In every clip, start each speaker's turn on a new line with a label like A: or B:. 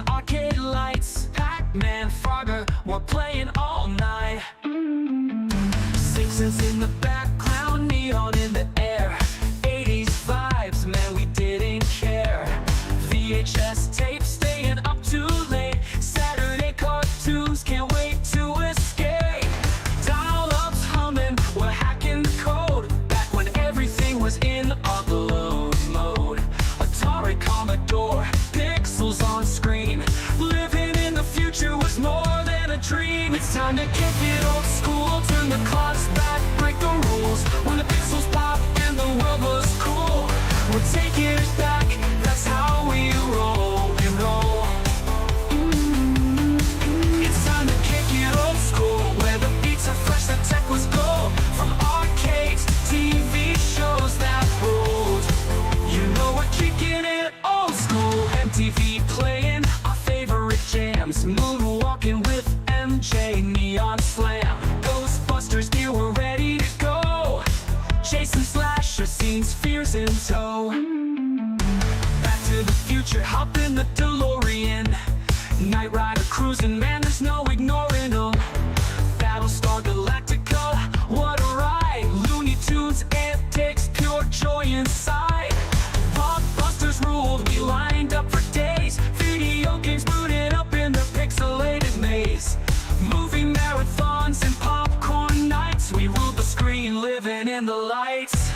A: arcade lights, Pac-Man, Frogger, we're playing all night. Sixes in the background, neon in the air, 80s vibes, man, we didn't care. VHS tapes, staying up too late, Saturday cartoons, can't wait to escape. Dial-ups humming, we're hacking the code, back when everything was in upload mode. Atari, Commodore, pixels on screen, living in the future was more than a dream. It's time to kick it old school, turn the clocks back, break the rules, when the pixels pop and the world was cool. We're taking it back, that's how we roll, we roll. It's time to kick it old school, where the beats are fresh, the tech was gold. From arcades to TV shows that ruled, you know we're kicking it old school. MTV playing our favorite jams, moonwalking with MJ, neon slam. Ghostbusters gear, we're ready to go, chasing slasher scenes, fears in tow. Back to the future, hop in the DeLorean, Knight Rider cruising, man, there's no ignoring them. Battlestar Galactica, what a ride, Looney Tunes, antics, pure joy inside. Blockbusters ruled, we lined up for days, video games booted up in the pixelated maze. Movie marathons and popcorn nights, we ruled the screen, living in the lights.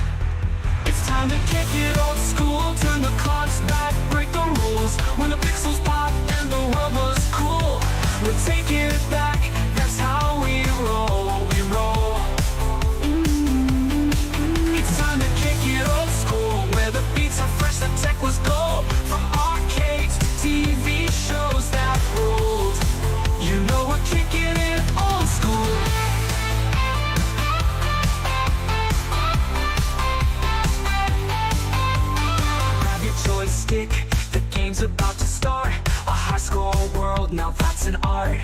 A: It's time to kick it old school, turn the clocks back, break the rules, when the pixels pop and the world was cool. We're taking it back, that's how we roll, we roll. It's time to kick it old school, where the beats are fresh, the tech was gold. From arcades to TV shows that ruled, you know we're kicking it old school. Grab your joystick, the game's about to start. A high-score world, now that's an art.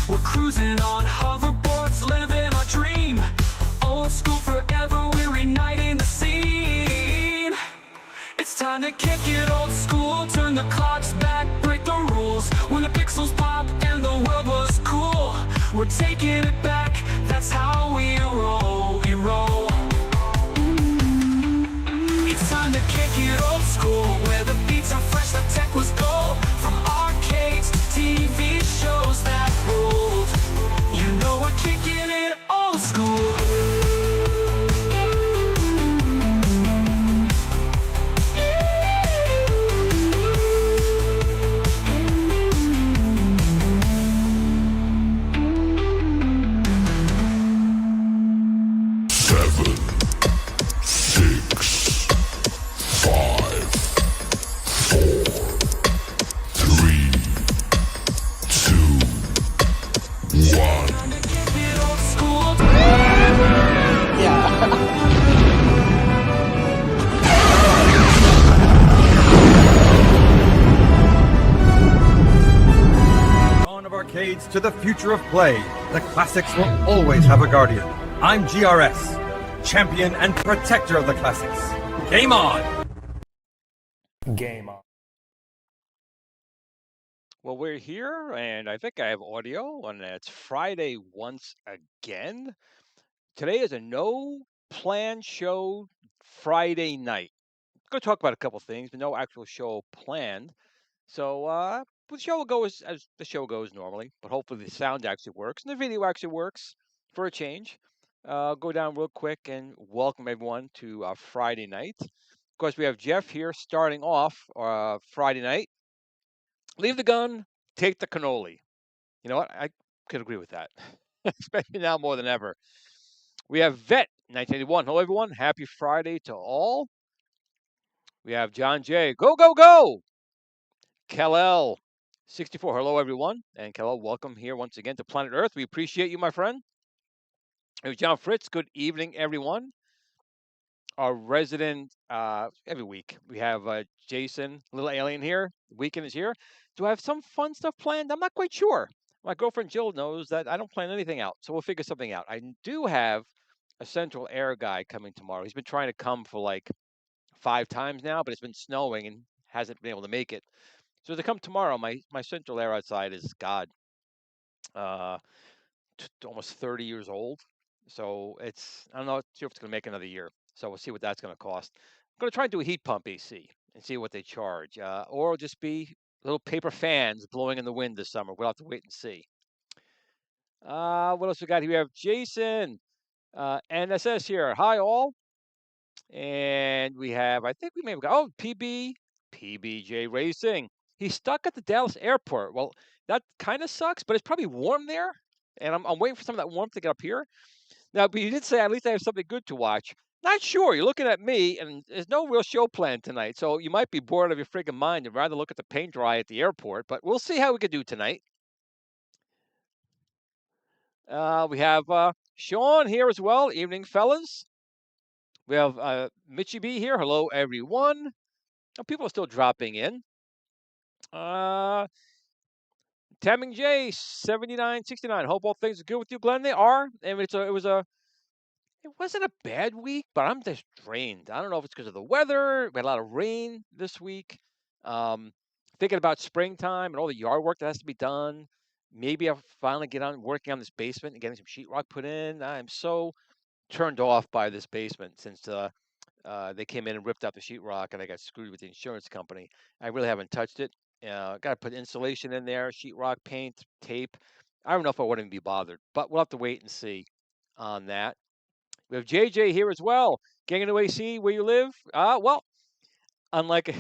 A: We're cruising on hoverboards, living our dream. Old school forever, we're igniting the scene. It's time to kick it old school, turn the clocks back, break the rules, when the pixels pop and the world was cool. We're taking it back, that's how we roll, we roll. It's time to kick it old school, where the beats are fresh, the tech was gold. From arcades to TV shows that ruled, you know we're kicking it old school.
B: To the future of play, the classics will always have a guardian. I'm GRS, champion and protector of the classics. Game on!
C: Game on. Well, we're here, and I think I have audio, and it's Friday once again. Today is a no-plan show Friday night. I'm going to talk about a couple things, but no actual show planned. So, the show will go as the show goes normally, but hopefully the sound actually works and the video actually works for a change. Go down real quick and welcome everyone to Friday night. Of course, we have Jeff here starting off Friday night. Leave the gun, take the cannoli. You know what? I could agree with that, especially now more than ever. We have Vet 1981. Hello, everyone. Happy Friday to all. We have John J. Go, go, go. Kal-El 64. Hello, everyone. And Kal-El, welcome here once again to Planet Earth. We appreciate you, my friend. Hey, John Fritz. Good evening, everyone. Our resident every week. We have Jason, little alien here. The weekend is here. Do I have some fun stuff planned? I'm not quite sure. My girlfriend Jill knows that I don't plan anything out, so we'll figure something out. I do have a Central Air guy coming tomorrow. He's been trying to come for like 5 times now, but it's been snowing and hasn't been able to make it. So to come tomorrow, my central air outside is God, uh, almost 30 years old. So I'm not sure if it's going to make another year. So we'll see what that's going to cost. I'm going to try and do a heat pump AC and see what they charge, or it'll just be little paper fans blowing in the wind this summer. We'll have to wait and see. What else we got here? We have Jason, NSS here. Hi all. And we have, I think we may have got, PBJ Racing. He's stuck at the Dallas airport. Well, that kind of sucks, but it's probably warm there. And I'm waiting for some of that warmth to get up here. Now, but you did say at least I have something good to watch. Not sure. You're looking at me, and there's no real show planned tonight. So you might be bored of your friggin' mind and rather look at the paint dry at the airport. But we'll see how we could do tonight. We have Sean here as well. Evening, fellas. We have Mitchie B here. Hello, everyone. Oh, people are still dropping in. Tamming J 7969. Hope all things are good with you, Glenn. They are. And it wasn't a bad week, but I'm just drained. I don't know if it's because of the weather. We had a lot of rain this week. Um, Thinking about springtime and all the yard work that has to be done. Maybe I'll finally get on working on this basement and getting some sheetrock put in. I'm so turned off by this basement since they came in and ripped out the sheetrock, and I got screwed with the insurance company. I really haven't touched it. Got to put insulation in there, sheetrock, paint, tape. I don't know if I wouldn't be bothered, but we'll have to wait and see on that. We have JJ here as well. Getting into AC where you live? Well, unlike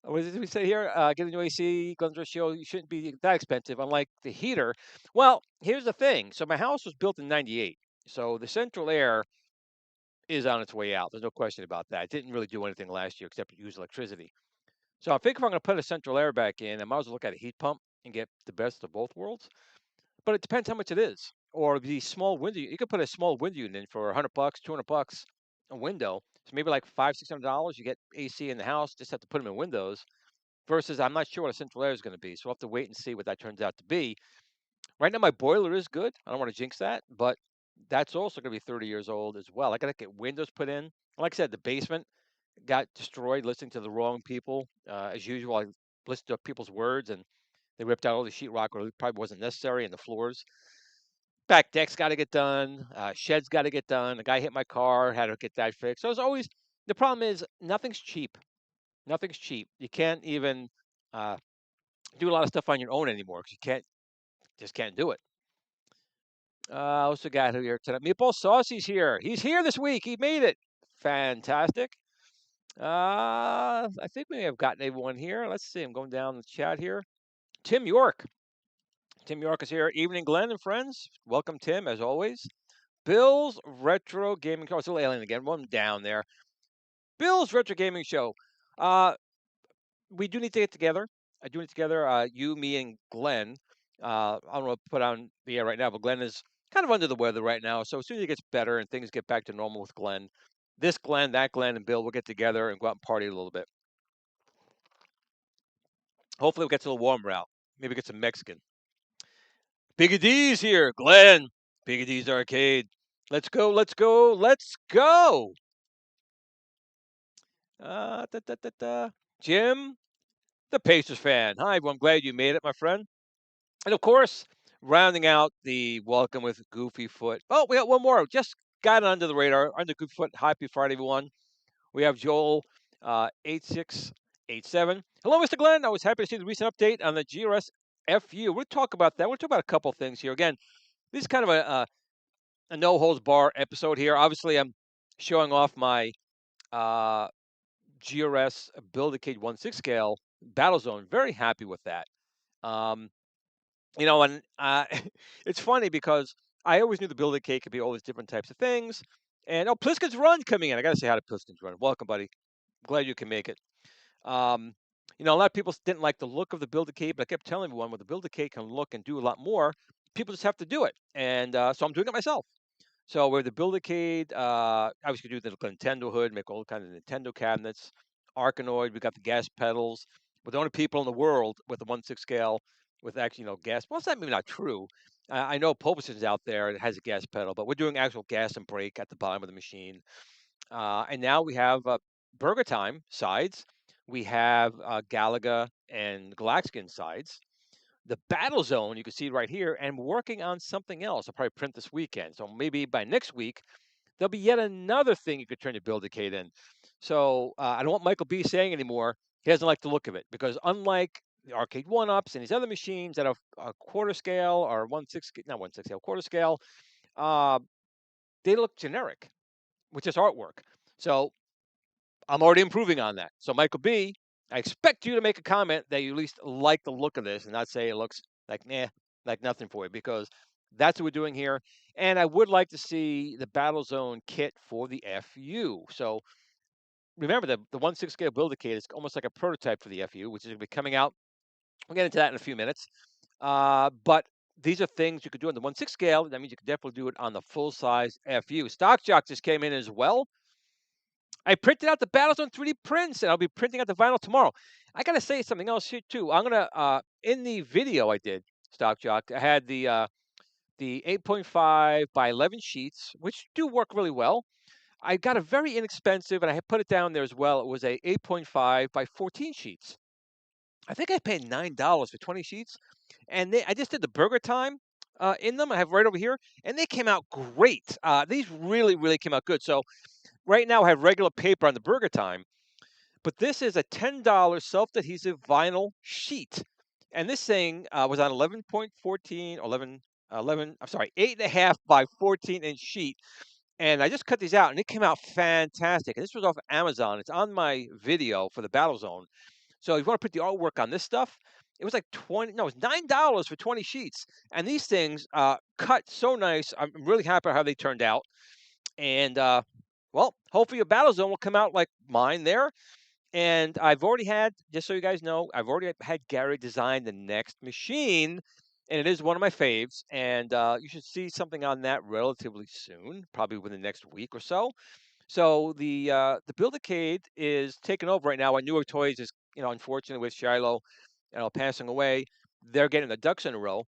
C: what did we say here? Getting into AC, glensretroshow, you shouldn't be that expensive. Unlike the heater. Well, here's the thing. So my house was built in '98. So the central air is on its way out. There's no question about that. It didn't really do anything last year except use electricity. So I think if I'm going to put a central air back in, I might as well look at a heat pump and get the best of both worlds. But it depends how much it is. Or the small window, you could put a small window unit in for $100, $200 a window. So maybe like $500, $600. You get AC in the house. Just have to put them in windows. Versus, I'm not sure what a central air is going to be. So we'll have to wait and see what that turns out to be. Right now, my boiler is good. I don't want to jinx that, but that's also going to be 30 years old as well. I got to get windows put in. Like I said, the basement got destroyed listening to the wrong people. As usual, I listened to people's words and they ripped out all the sheetrock, or it probably wasn't necessary, in the floors. Back deck's got to get done. Shed's got to get done. The guy hit my car, had to get that fixed. So it's always, the problem is nothing's cheap. Nothing's cheap. You can't even uh, do a lot of stuff on your own anymore because just can't do it. Also got here tonight. Meatball Saucy's here. He's here this week. He made it. Fantastic. I think we may have gotten everyone here. Let's see. I'm going down the chat here. Tim York. Tim York is here. Evening, Glenn and friends. Welcome, Tim, as always. Bill's Retro Gaming Show. It's a little alien again. One down there. Bill's Retro Gaming Show. We do need to get together. I do need to get together. You, me, and Glenn. I don't know what to put on the air right now, but Glenn is kind of under the weather right now. So as soon as he gets better and things get back to normal with Glenn, this Glenn, that Glenn, and Bill will get together and go out and party a little bit. Hopefully, we'll get to a little warmer out. Maybe get some Mexican. Biggie D's here. Glenn. Biggie D's Arcade. Let's go. Let's go. Let's go. Jim, the Pacers fan. Hi, everyone. I'm glad you made it, my friend. And of course, rounding out the welcome with Goofy Foot. Oh, we got one more. Just got it under the radar. Under Goofy Foot. Happy Friday, everyone. We have Joel 8687. Hello, Mr. Glenn. I was happy to see the recent update on the GRS FU. We'll talk about that. We'll talk about a couple things here. Again, this is kind of a no holds bar episode here. Obviously, I'm showing off my GRS Build-A-Cade 1/6 scale Battle Zone. Very happy with that. And it's funny because I always knew the Build-A-Cade could be all these different types of things. And Pliskin's Run coming in. I got to say hi to Pliskin's Run. Welcome, buddy. Glad you can make it. A lot of people didn't like the look of the Build-A-Cade, but I kept telling everyone, well, the Build-A-Cade can look and do a lot more. People just have to do it. And so I'm doing it myself. So where the Build-A-Cade, I was going to do the Nintendo hood, make all kinds of Nintendo cabinets. Arkanoid, we got the gas pedals. We're the only people in the world with the 1/6 scale with actually, gas. Well, that's maybe not true. I know Publishing's out there that has a gas pedal, but we're doing actual gas and brake at the bottom of the machine. And now we have Burger Time sides we have Galaga and Galaxian sides. The Battle Zone, you can see right here, and working on something else. I'll probably print this weekend. So maybe by next week, there'll be yet another thing you could turn your Build-A-Cade in. So I don't want Michael B saying anymore. He doesn't like the look of it because unlike the Arcade One-Ups and these other machines that are quarter scale or not 1/6 scale, quarter scale, uh, they look generic with just artwork. So I'm already improving on that. So Michael B, I expect you to make a comment that you at least like the look of this and not say it looks like like nothing for you, because that's what we're doing here. And I would like to see the Battle Zone kit for the FU. So remember the 1/6 scale Build-A-Cade is almost like a prototype for the FU, which is going to be coming out. We'll get into that in a few minutes. But these are things you could do on the 1/6 scale. That means you could definitely do it on the full size FU. Stock Jock just came in as well. I printed out the Battlezone 3D prints, and I'll be printing out the vinyl tomorrow. I gotta say something else here too. I'm gonna in the video I did, Stock Jock, I had the 8.5 by 11 sheets, which do work really well. I got a very inexpensive, and I put it down there as well. It was a 8.5 by 14 sheets. I think I paid $9 for 20 sheets, and I just did the burger time in them. I have right over here, and they came out great. These really, really came out good. So right now I have regular paper on the burger time, but this is a $10 self-adhesive vinyl sheet. And this thing was on 11.14, 11, I'm sorry, 8.5 by 14-inch sheet. And I just cut these out, and it came out fantastic. And this was off Amazon. It's on my video for the Battle Zone. So if you want to put the artwork on this stuff, it was like it's $9 for 20 sheets. And these things cut so nice. I'm really happy how they turned out. And well, hopefully your Battle Zone will come out like mine there. And I've already had, just so you guys know, I've already had Gary design the next machine, and it is one of my faves. And you should see something on that relatively soon, probably within the next week or so. So the Build-A-Cade is taking over right now. Newer Toys is, unfortunately with Shiloh, passing away, they're getting the ducks in a row.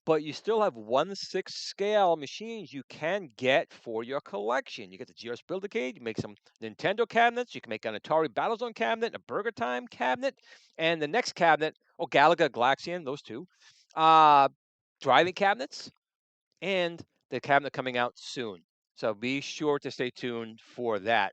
C: But you still have 1/6 scale machines you can get for your collection. You get the GRS Build-A-Cade, you make some Nintendo cabinets, you can make an Atari Battlezone cabinet, a Burger Time cabinet, and the next cabinet, Galaga, Galaxian, those two, uh, driving cabinets, and the cabinet coming out soon. So be sure to stay tuned for that.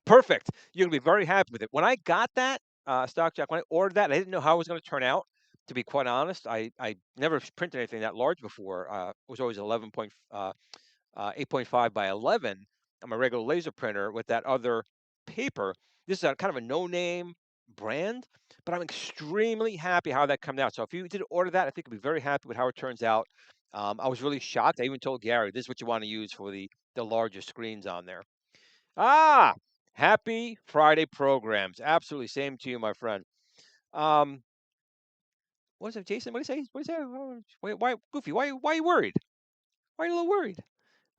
C: Perfect. You're gonna be very happy with it. When I got that stock jock, when I ordered that, I didn't know how it was going to turn out. To be quite honest, I never printed anything that large before. It was always 8.5 by 11 on my regular laser printer with that other paper. This is a kind of a no-name brand, but I'm extremely happy how that comes out. So if you did order that, I think you'll be very happy with how it turns out. I was really shocked. I even told Gary, this is what you want to use for the larger screens on there. Ah, happy Friday programs. Absolutely. Same to you, my friend. Um, what is it, Jason? What did he say? What did he say? Why, Goofy? Why are you worried? Why are you a little worried?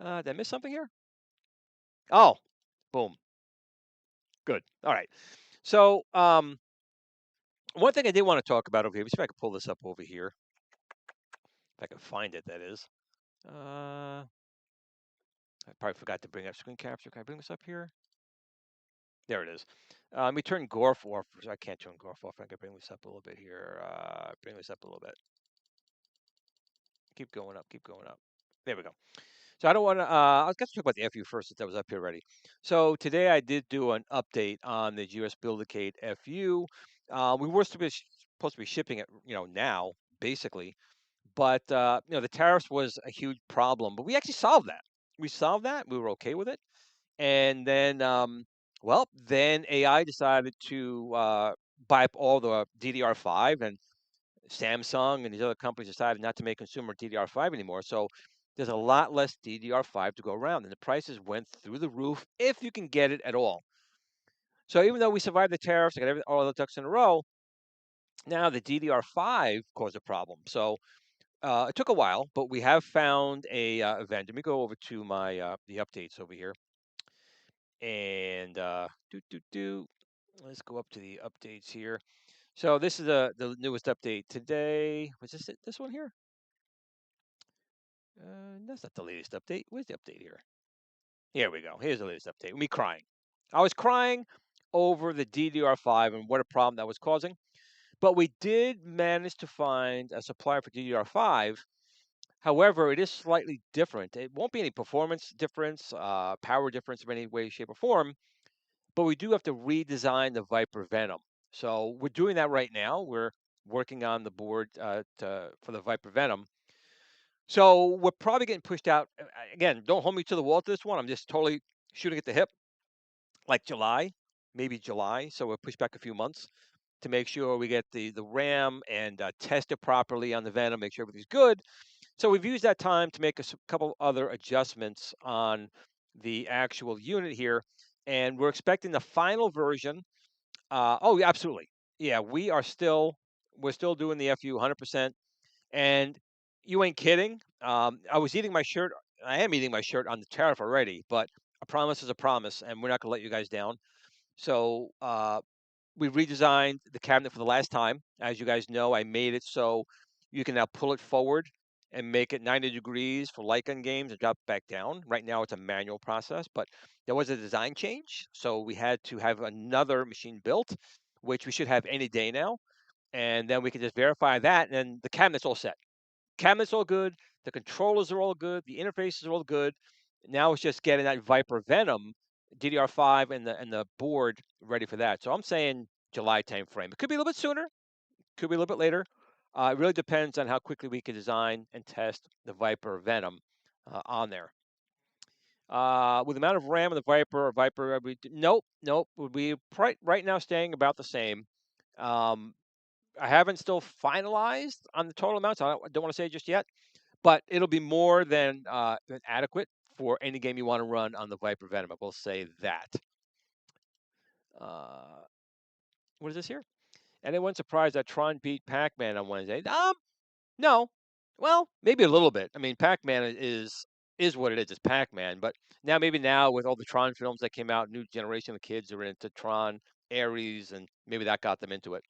C: Did I miss something here? Oh, boom. Good. All right. So, one thing I did want to talk about over here, let me see if I can pull this up over here. If I can find it, that is. I probably forgot to bring up screen capture. Can I bring this up here? There it is. Let me turn Gorf off. I can't turn Gorf off. I can bring this up a little bit here. Bring this up a little bit. Keep going up. Keep going up. There we go. So I don't want to. I was going to talk about the FU first, since that was up here already. So today I did do an update on the GRS Build-A-Cade FU. We were supposed to be shipping it, now basically, but the tariffs was a huge problem. But we actually solved that. We solved that. We were okay with it. And then, then AI decided to buy up all the DDR5, and Samsung and these other companies decided not to make consumer DDR5 anymore. So there's a lot less DDR5 to go around, and the prices went through the roof if you can get it at all. So even though we survived the tariffs, I got all the ducks in a row, now the DDR5 caused a problem. So it took a while, but we have found a vendor. Let me go over to my the updates over here. And let's go up to the updates here. So this is the newest update today. Was this it? This one here? That's not the latest update. Where's the update here? Here we go. Here's the latest update. Me crying. I was crying over the DDR5 and what a problem that was causing. But we did manage to find a supplier for DDR5. However, it is slightly different. It won't be any performance difference, power difference in any way, shape, or form, but we do have to redesign the Viper Venom. So we're doing that right now. We're working on the board for the Viper Venom. So we're probably getting pushed out. Again, don't hold me to the wall to this one. I'm just totally shooting at the hip, like July, maybe July. So we're pushed back a few months to make sure we get the RAM and test it properly on the Venom, make sure everything's good. So we've used that time to make a couple other adjustments on the actual unit here, and we're expecting the final version. Oh, yeah, absolutely. Yeah, we're still doing the FU 100%, and you ain't kidding. I was eating my shirt. I am eating my shirt on the tariff already, but a promise is a promise, and we're not going to let you guys down. So we redesigned the cabinet for the last time. As you guys know, I made it so you can now pull it forward and make it 90 degrees for light gun games and drop it back down. Right now, it's a manual process, but there was a design change. So we had to have another machine built, which we should have any day now. And then we can just verify that, and then the cabinet's all set. Cabinet's all good. The controllers are all good. The interfaces are all good. Now it's just getting that Viper Venom DDR5 and the board ready for that. So I'm saying July timeframe. It could be a little bit sooner. Could be a little bit later. It really depends on how quickly we can design and test the Viper Venom on there. With the amount of RAM in the Viper, nope. We right now staying about the same. I haven't still finalized on the total amounts. I don't want to say just yet, but it'll be more than adequate for any game you want to run on the Viper Venom. I will say that. What is this here? Anyone surprised that Tron beat Pac-Man on Wednesday? No. Well, maybe a little bit. I mean, Pac-Man is what it is. It's Pac-Man, but maybe now with all the Tron films that came out, new generation of kids are into Tron, Ares, and maybe that got them into it.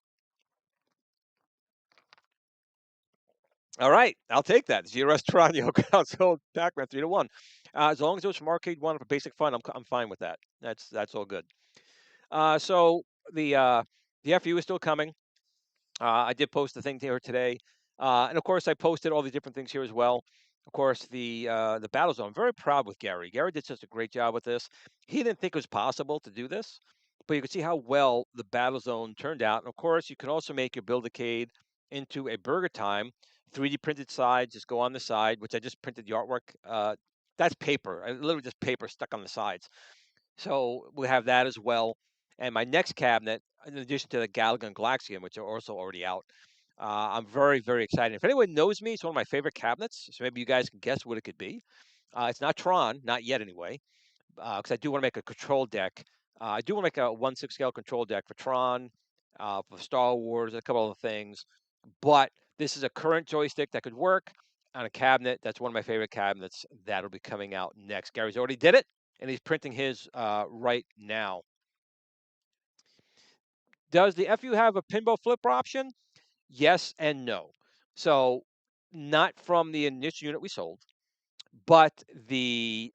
C: All right, I'll take that. GRS Tron Yo console Pac-Man 3-1. As long as it was from Arcade One for basic fun, I'm fine with that. That's all good. So the FU is still coming. I did post the thing here today, and of course I posted all these different things here as well. Of course, the battle zone. I'm very proud with Gary. Gary did such a great job with this. He didn't think it was possible to do this, but you can see how well the battle zone turned out. And of course, you can also make your Build-A-Cade into a Burger Time 3D printed side. Just go on the side, which I just printed the artwork. That's paper. Literally just paper stuck on the sides. So we have that as well. And my next cabinet, in addition to the Galaga and Galaxian, which are also already out, I'm very, very excited. If anyone knows me, it's one of my favorite cabinets. So maybe you guys can guess what it could be. It's not Tron, not yet anyway, because I do want to make a control deck. I do want to make a 1/6 scale control deck for Tron, for Star Wars, and a couple other things. But this is a current joystick that could work on a cabinet. That's one of my favorite cabinets that'll be coming out next. Gary's already did it, and he's printing his right now. Does the FU have a pinball flipper option? Yes and no. So not from the initial unit we sold, but the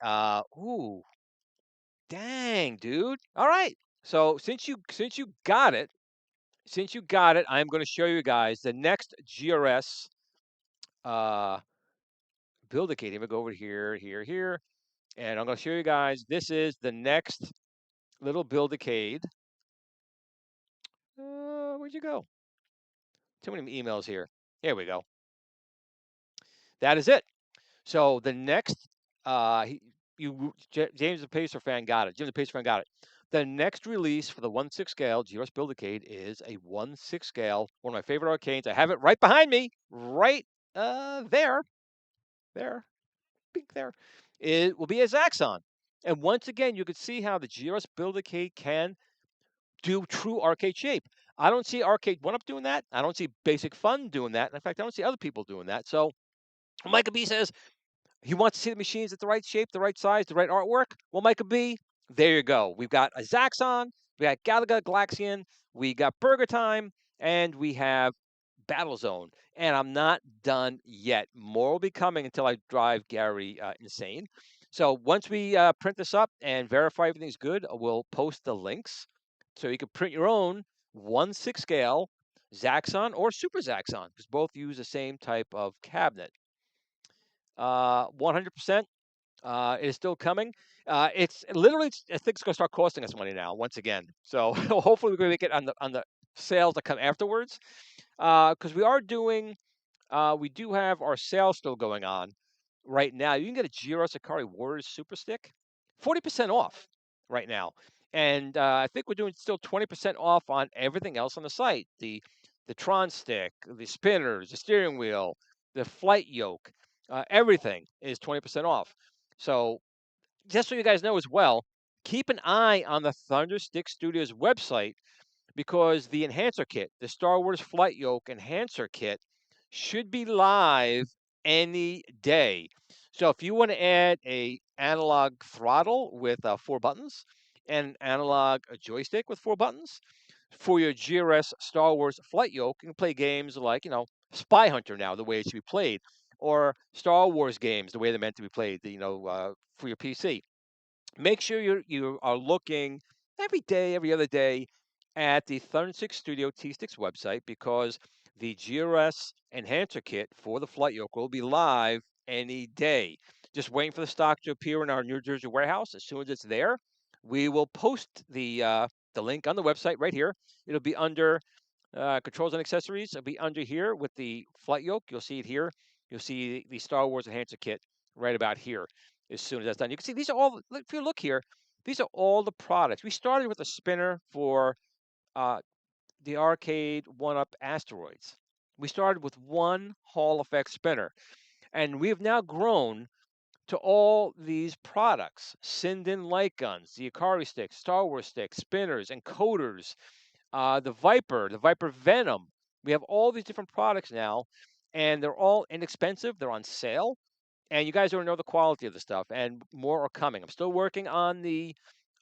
C: dang, dude. All right. So since you got it, I'm going to show you guys the next GRS Build-A-Cade. I'm going to go over here, and I'm going to show you guys. This is the next little Build-A-Cade. Where'd you go? Too many emails here. Here we go. That is it. So the next, James the Pacer fan got it. Jim the Pacer fan got it. The next release for the 1/6 scale GRS Build-A-Cade is a 1/6 scale, one of my favorite arcades. I have it right behind me, right there, big there. It will be a Zaxxon. And once again, you can see how the GRS Build-A-Cade can do true arcade shape. I don't see Arcade 1-Up doing that. I don't see Basic Fun doing that. In fact, I don't see other people doing that. So Micah B says he wants to see the machines at the right shape, the right size, the right artwork. Well, Micah B, there you go. We've got a Zaxxon, we got Galaga, Galaxian, we got Burger Time, and we have Battle Zone. And I'm not done yet. More will be coming until I drive Gary insane. So once we print this up and verify everything's good, we'll post the links So you can print your own 1/6 scale Zaxxon or Super Zaxxon because both use the same type of cabinet. 100% is still coming. It's literally, I think it's going to start costing us money now once again. So hopefully we're going to make it on the sales that come afterwards. Because we do have our sale still going on right now. You can get a GRS Ikari Warriors Super Stick, 40% off right now. And I think we're doing still 20% off on everything else on the site. The Tron stick, the spinners, the steering wheel, the flight yoke, everything is 20% off. So just so you guys know as well, keep an eye on the Thunderstick Studios website because the enhancer kit, the Star Wars Flight Yoke enhancer kit, should be live any day. So if you want to add a analog throttle with 4 buttons and analog joystick with 4 buttons for your GRS Star Wars Flight Yoke, you can play games like, Spy Hunter now, the way it should be played, or Star Wars games, the way they're meant to be played, for your PC. Make sure you are looking every day, every other day at the Thunderstick Studio T-Sticks website because the GRS Enhancer Kit for the Flight Yoke will be live any day. Just waiting for the stock to appear in our New Jersey warehouse. As soon as it's there, we will post the link on the website right here. It'll be under controls and accessories. It'll be under here with the Flight Yoke. You'll see it here. You'll see the Star Wars Enhancer Kit right about here as soon as that's done. You can see these are all, if you look here, these are all the products. We started with a spinner for the arcade 1-Up Asteroids. We started with one Hall Effect spinner, and we have now grown to all these products: Sinden light guns, the Ikari sticks, Star Wars sticks, spinners, encoders, the Viper Venom. We have all these different products now, and they're all inexpensive. They're on sale, and you guys already know the quality of the stuff, and more are coming. I'm still working on the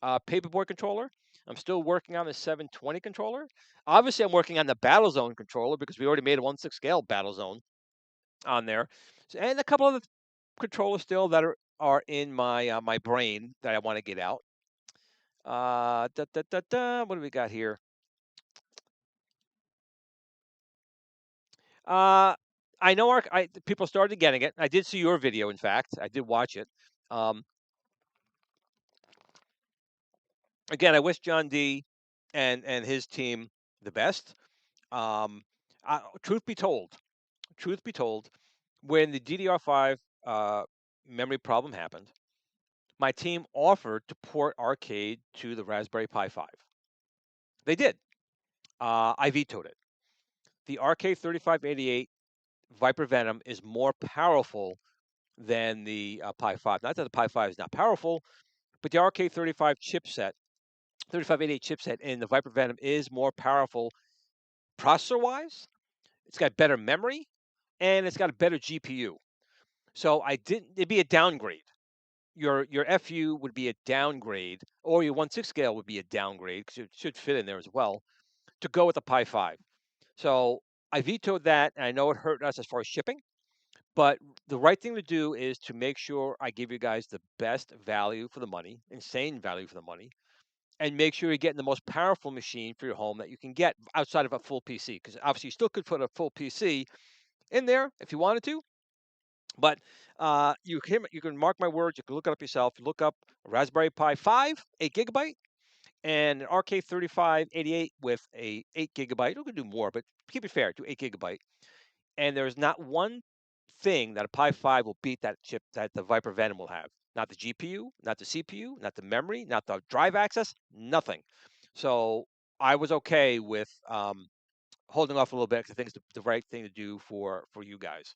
C: paperboard controller. I'm still working on the 720 controller. Obviously, I'm working on the Battlezone controller because we already made a 1/6 scale Battlezone on there, and a couple of controllers still that are in my brain that I want to get out. What do we got here? Uh, I know people started getting it. I did see your video, in fact. I did watch it. Um, again, I wish John D and his team the best. Um, truth be told, when the DDR5 memory problem happened, my team offered to port Arcade to the Raspberry Pi 5. They did. I vetoed it. The Arcade 3588 Viper Venom is more powerful than the Pi 5. Not that the Pi 5 is not powerful, but the RK35 chipset, 3588 chipset in the Viper Venom is more powerful processor-wise. It's got better memory, and it's got a better GPU. So it'd be a downgrade. Your FU would be a downgrade, or your 1/6 scale would be a downgrade because it should fit in there as well to go with the Pi 5. So I vetoed that, and I know it hurt us as far as shipping. But the right thing to do is to make sure I give you guys the best value for the money, insane value for the money, and make sure you're getting the most powerful machine for your home that you can get outside of a full PC. Because obviously, you still could put a full PC in there if you wanted to. But you can mark my words. You can look it up yourself. Look up Raspberry Pi 5, 8 GB, and an RK3588 with a 8 GB. You can do more, but keep it fair. Do 8 GB. And there's not one thing that a Pi 5 will beat that chip that the Viper Venom will have. Not the GPU, not the CPU, not the memory, not the drive access, nothing. So I was okay with holding off a little bit because I think it's the right thing to do for you guys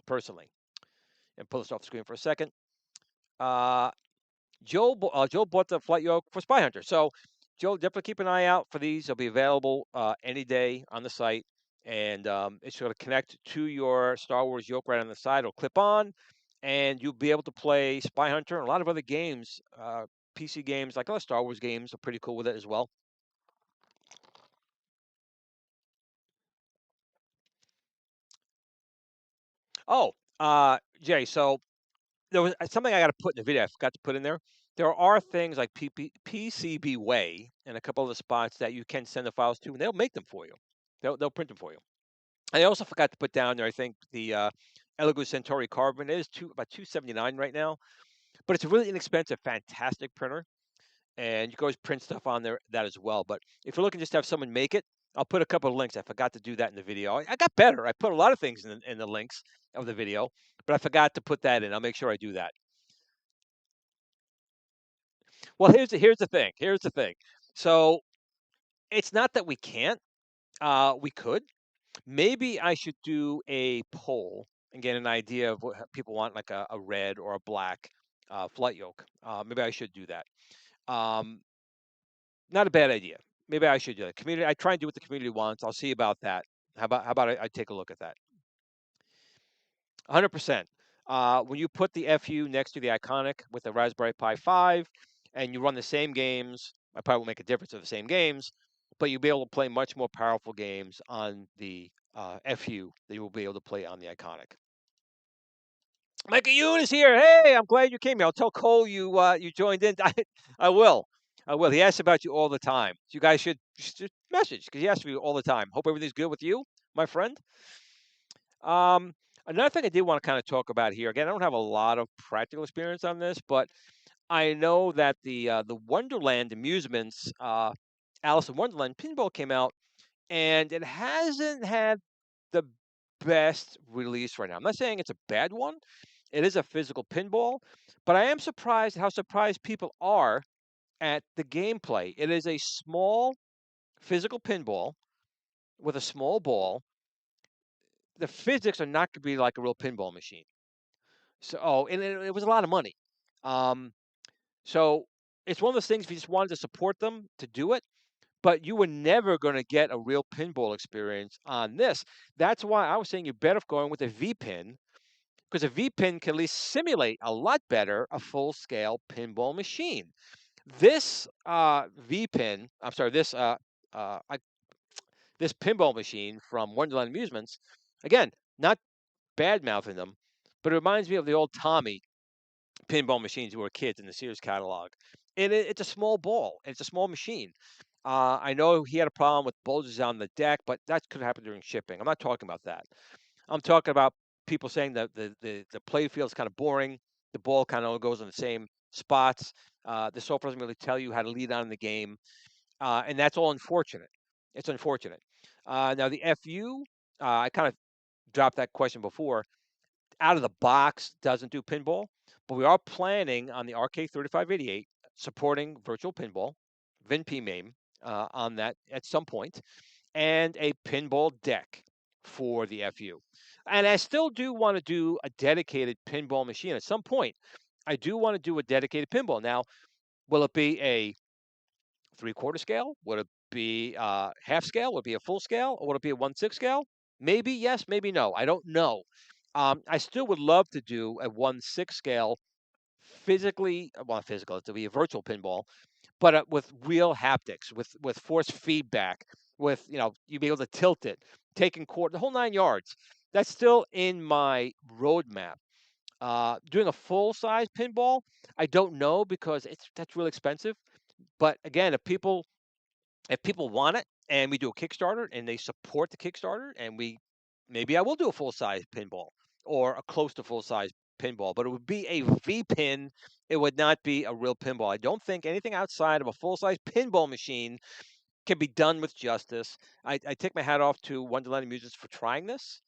C: personally. And pull this off the screen for a second. Joe bought the flight yoke for Spy Hunter. So Joe, definitely keep an eye out for these. They'll be available any day on the site. And it's going to connect to your Star Wars yoke right on the side. It'll clip on, and you'll be able to play Spy Hunter and a lot of other games, PC games, like other Star Wars games are pretty cool with it as well. Oh, Jay, so there was something I got to put in the video. I forgot to put in there. There are things like PCB Way and a couple of the spots that you can send the files to, and they'll make them for you. They'll print them for you. I also forgot to put down there. I think the Elegoo Centauri Carbon is about 279 right now, but it's a really inexpensive, fantastic printer, and you can always print stuff on there that as well. But if you're looking just to have someone make it, I'll put a couple of links. I forgot to do that in the video. I got better. I put a lot of things in the links of the video, but I forgot to put that in. I'll make sure I do that. Well, here's the thing. Here's the thing. So it's not that we can't. We could. Maybe I should do a poll and get an idea of what people want, like a red or a black flight yoke. Maybe I should do that. Um, Not a bad idea. Maybe I should do that. Community. I try and do what the community wants. I'll see about that. How about I take a look at that? 100%. When you put the FU next to the Iconic with the Raspberry Pi 5, and you run the same games, I probably will make a difference of the same games, but you'll be able to play much more powerful games on the FU than you will be able to play on the Iconic. Micah Yoon is here. Hey, I'm glad you came here. I'll tell Cole you joined in. I will. I will. He asks about you all the time. So you guys should message because he asks me all the time. Hope everything's good with you, my friend. Um, Another thing I did want to kind of talk about here. Again, I don't have a lot of practical experience on this, but I know that the Wonderland Amusements, Alice in Wonderland Pinball came out, and it hasn't had the best release right now. I'm not saying it's a bad one. It is a physical pinball, but I am surprised how surprised people are at the gameplay. It is a small physical pinball with a small ball. The physics are not going to be like a real pinball machine. So, and it was a lot of money. Um, so it's one of those things. If you just wanted to support them to do it, but you were never going to get a real pinball experience on this. That's why I was saying you're better off going with a V pin because a V pin can at least simulate a lot better a full scale pinball machine. This V pin, I'm sorry, uh, I, this pinball machine from Wonderland Amusements, again, not bad mouthing them, but it reminds me of the old Tommy pinball machines who were kids in the Sears catalog. And it's a small ball. It's a small machine. I know he had a problem with bulges on the deck, but that could happen during shipping. I'm not talking about that. I'm talking about people saying that the play field is kind of boring. The ball kind of goes in the same spots. The software doesn't really tell you how to lead on in the game, and that's all unfortunate. It's unfortunate. Now the FU, I kind of dropped that question before. Out of the box, doesn't do pinball, but we are planning on the RK3588 supporting virtual pinball, VinP MAME on that at some point, and a pinball deck for the FU. And I still do want to do a dedicated pinball machine at some point. I do want to do a dedicated pinball. Now, will it be a 3/4 scale? Would it be half scale? Would it be a full scale? Or would it be a 1/6 scale? Maybe yes, maybe no. I don't know. I still would love to do a 1/6 scale physically, well, not physical, to be a virtual pinball, but with real haptics, with force feedback, with you be able to tilt it, taking court, the whole 9 yards. That's still in my roadmap. Doing a full size pinball, I don't know because that's really expensive. But again, if people want it and we do a Kickstarter and they support the Kickstarter and maybe I will do a full size pinball or a close to full size pinball, but it would be a V pin. It would not be a real pinball. I don't think anything outside of a full size pinball machine can be done with justice. I take my hat off to Wonderland Amusements for trying this,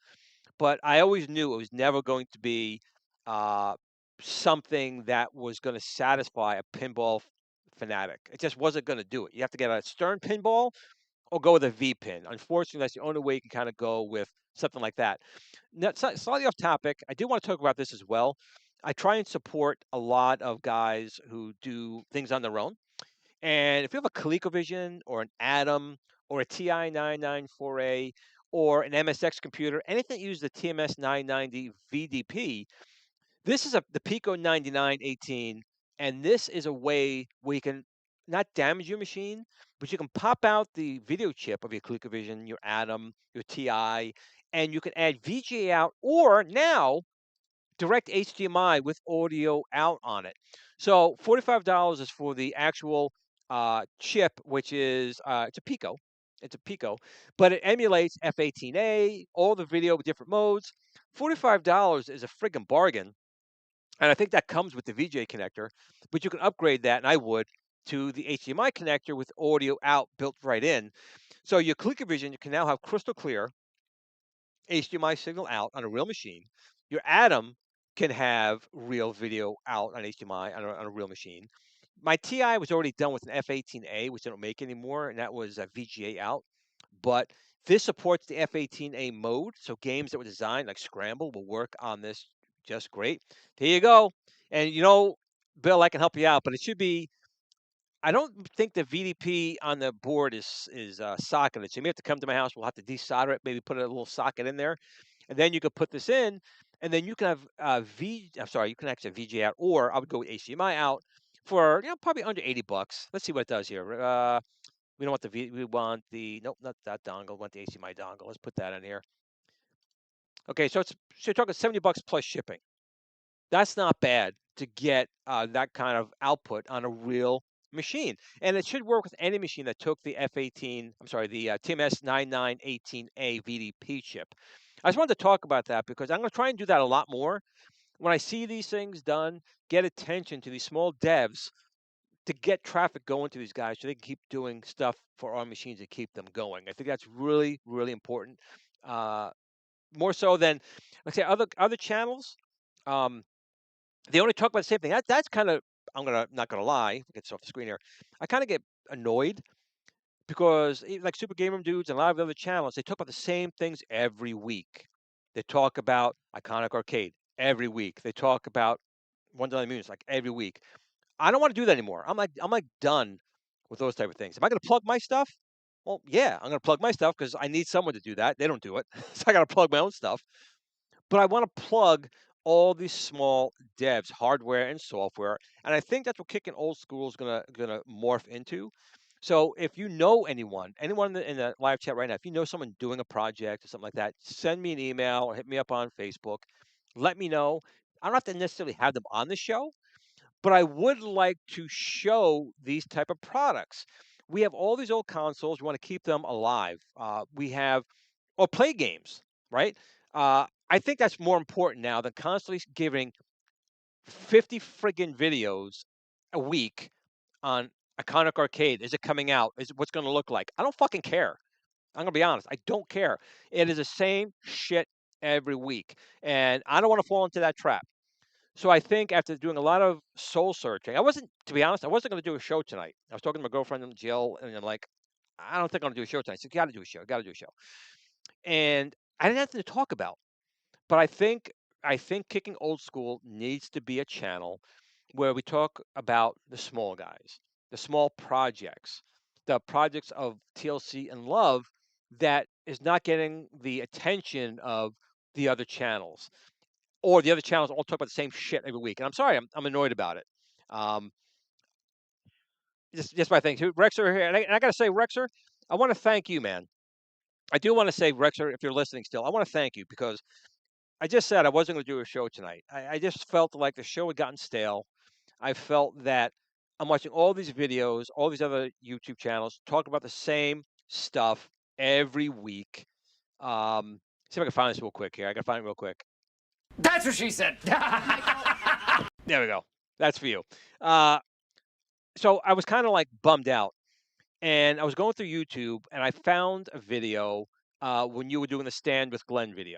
C: but I always knew it was never going to be uh, something that was going to satisfy a pinball fanatic. It just wasn't going to do it. You have to get a Stern pinball or go with a V pin. Unfortunately, that's the only way you can kind of go with something like that. Now, slightly off topic, I do want to talk about this as well. I try and support a lot of guys who do things on their own. And if you have a ColecoVision or an Atom or a TI-994A or an MSX computer, anything that uses the TMS 990 VDP, this is the Pico 9918, and this is a way where you can not damage your machine, but you can pop out the video chip of your ColecoVision, your Atom, your TI, and you can add VGA out or now direct HDMI with audio out on it. So $45 is for the actual chip, which is it's a Pico. It's a Pico, but it emulates F18A, all the video with different modes. $45 is a friggin' bargain. And I think that comes with the VJ connector, but you can upgrade that, and I would, to the HDMI connector with audio out built right in. So your ColecoVision, you can now have crystal clear HDMI signal out on a real machine. Your Atom can have real video out on HDMI on a real machine. My TI was already done with an F18A, which they don't make anymore, and that was a VGA out. But this supports the F18A mode, so games that were designed like Scramble will work on this just great. Here you go. And Bill, I can help you out, but it should be. I don't think the VDP on the board is socketed. So you may have to come to my house. We'll have to desolder it, maybe put a little socket in there, and then you could put this in, and then you can have I'm sorry, you can actually have VGA out, or I would go with HDMI out for probably under $80. Let's see what it does here. We don't want we want the nope, not that dongle. We want the HDMI dongle. Let's put that in here. Okay, so you're talking $70 plus shipping. That's not bad to get that kind of output on a real machine. And it should work with any machine that took the F18, I'm sorry, the TMS 9918A VDP chip. I just wanted to talk about that because I'm going to try and do that a lot more. When I see these things done, get attention to these small devs to get traffic going to these guys so they can keep doing stuff for our machines and keep them going. I think that's really, really important. More so than, like I say, other channels. They only talk about the same thing. That's kind of, not gonna lie, get this off the screen here. I kind of get annoyed because like Super Gamer Dudes and a lot of the other channels, they talk about the same things every week. They talk about Iconic Arcade every week. They talk about One Dollar Moons like every week. I don't want to do that anymore. I'm like done with those type of things. Am I going to plug my stuff? Well, yeah, I'm going to plug my stuff because I need someone to do that. They don't do it, so I got to plug my own stuff. But I want to plug all these small devs, hardware and software, and I think that's what Kicking Old School is gonna morph into. So if you know anyone in the live chat right now, if you know someone doing a project or something like that, send me an email or hit me up on Facebook. Let me know. I don't have to necessarily have them on the show, but I would like to show these type of products. We have all these old consoles. We want to keep them alive. We have or play games, right? I think that's more important now than constantly giving 50 friggin' videos a week on Iconic Arcade. Is it coming out? Is it what's going to look like? I don't fucking care. I'm going to be honest. I don't care. It is the same shit every week. And I don't want to fall into that trap. So I think after doing a lot of soul searching, to be honest, I wasn't going to do a show tonight. I was talking to my girlfriend Jill, and I'm like, I don't think I'm going to do a show tonight. So got to do a show. Got to do a show. And I didn't have anything to talk about. But I think Kicking Old School needs to be a channel where we talk about the small guys, the small projects, the projects of TLC and love that is not getting the attention of the other channels, or the other channels all talk about the same shit every week. And I'm sorry, I'm annoyed about it. Um, just my thing. Rexer here, and I got to say, Rexer, I want to thank you, man. I do want to say, Rexer, if you're listening still, I want to thank you because I just said I wasn't going to do a show tonight. I just felt like the show had gotten stale. I felt that I'm watching all these videos, all these other YouTube channels talk about the same stuff every week. See if I can find this real quick here. I got to find it real quick.
A: That's what she said.
C: There we go. That's for you. So I was kind of like bummed out, and I was going through YouTube, and I found a video when you were doing the Stand with Glenn video.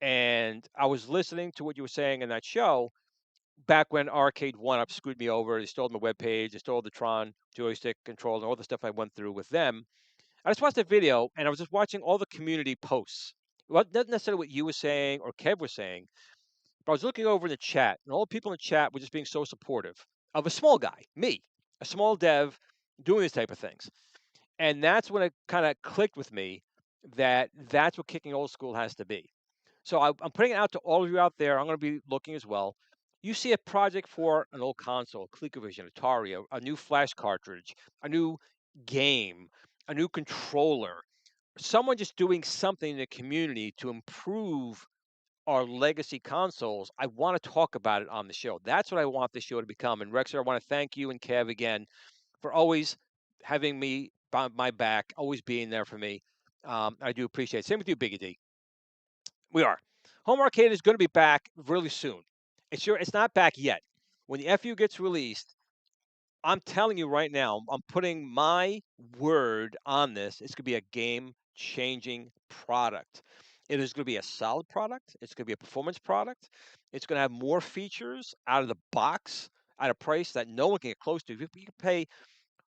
C: And I was listening to what you were saying in that show back when Arcade One Up screwed me over. They stole my webpage, they stole the Tron joystick control, and all the stuff I went through with them. I just watched the video, and I was just watching all the community posts. Well, not necessarily what you were saying or Kev was saying, but I was looking over in the chat, and all the people in the chat were just being so supportive of a small guy, me, a small dev, doing these type of things. And that's when it kind of clicked with me that that's what Kicking Old School has to be. So I'm putting it out to all of you out there. I'm going to be looking as well. You see a project for an old console, ColecoVision, Atari, a new flash cartridge, a new game, a new controller, someone just doing something in the community to improve are legacy consoles, I want to talk about it on the show. That's what I want the show to become. And Rexer, I want to thank you and Kev again for always having me by my back, always being there for me. I do appreciate it. Same with you, Biggie D. We are. Home Arcade is going to be back really soon. It's not back yet. When the FU gets released, I'm telling you right now, I'm putting my word on this. It's going to be a game changing product. It is going to be a solid product. It's going to be a performance product. It's going to have more features out of the box at a price that no one can get close to. You can pay,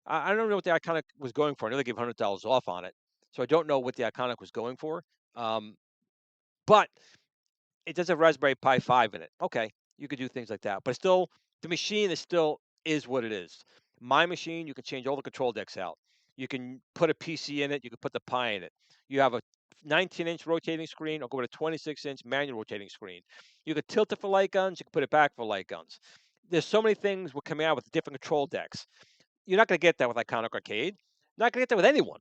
C: I don't know what the Iconic was going for. I know they gave $100 off on it. So I don't know what the Iconic was going for. But it does have Raspberry Pi 5 in it. Okay, you could do things like that, but still, the machine is what it is. My machine, you can change all the control decks out. You can put a PC in it. You can put the Pi in it. You have a 19-inch rotating screen, or go with a 26-inch manual rotating screen. You could tilt it for light guns. You can put it back for light guns. There's so many things we're coming out with different control decks. You're not going to get that with Iconic Arcade. Not going to get that with anyone.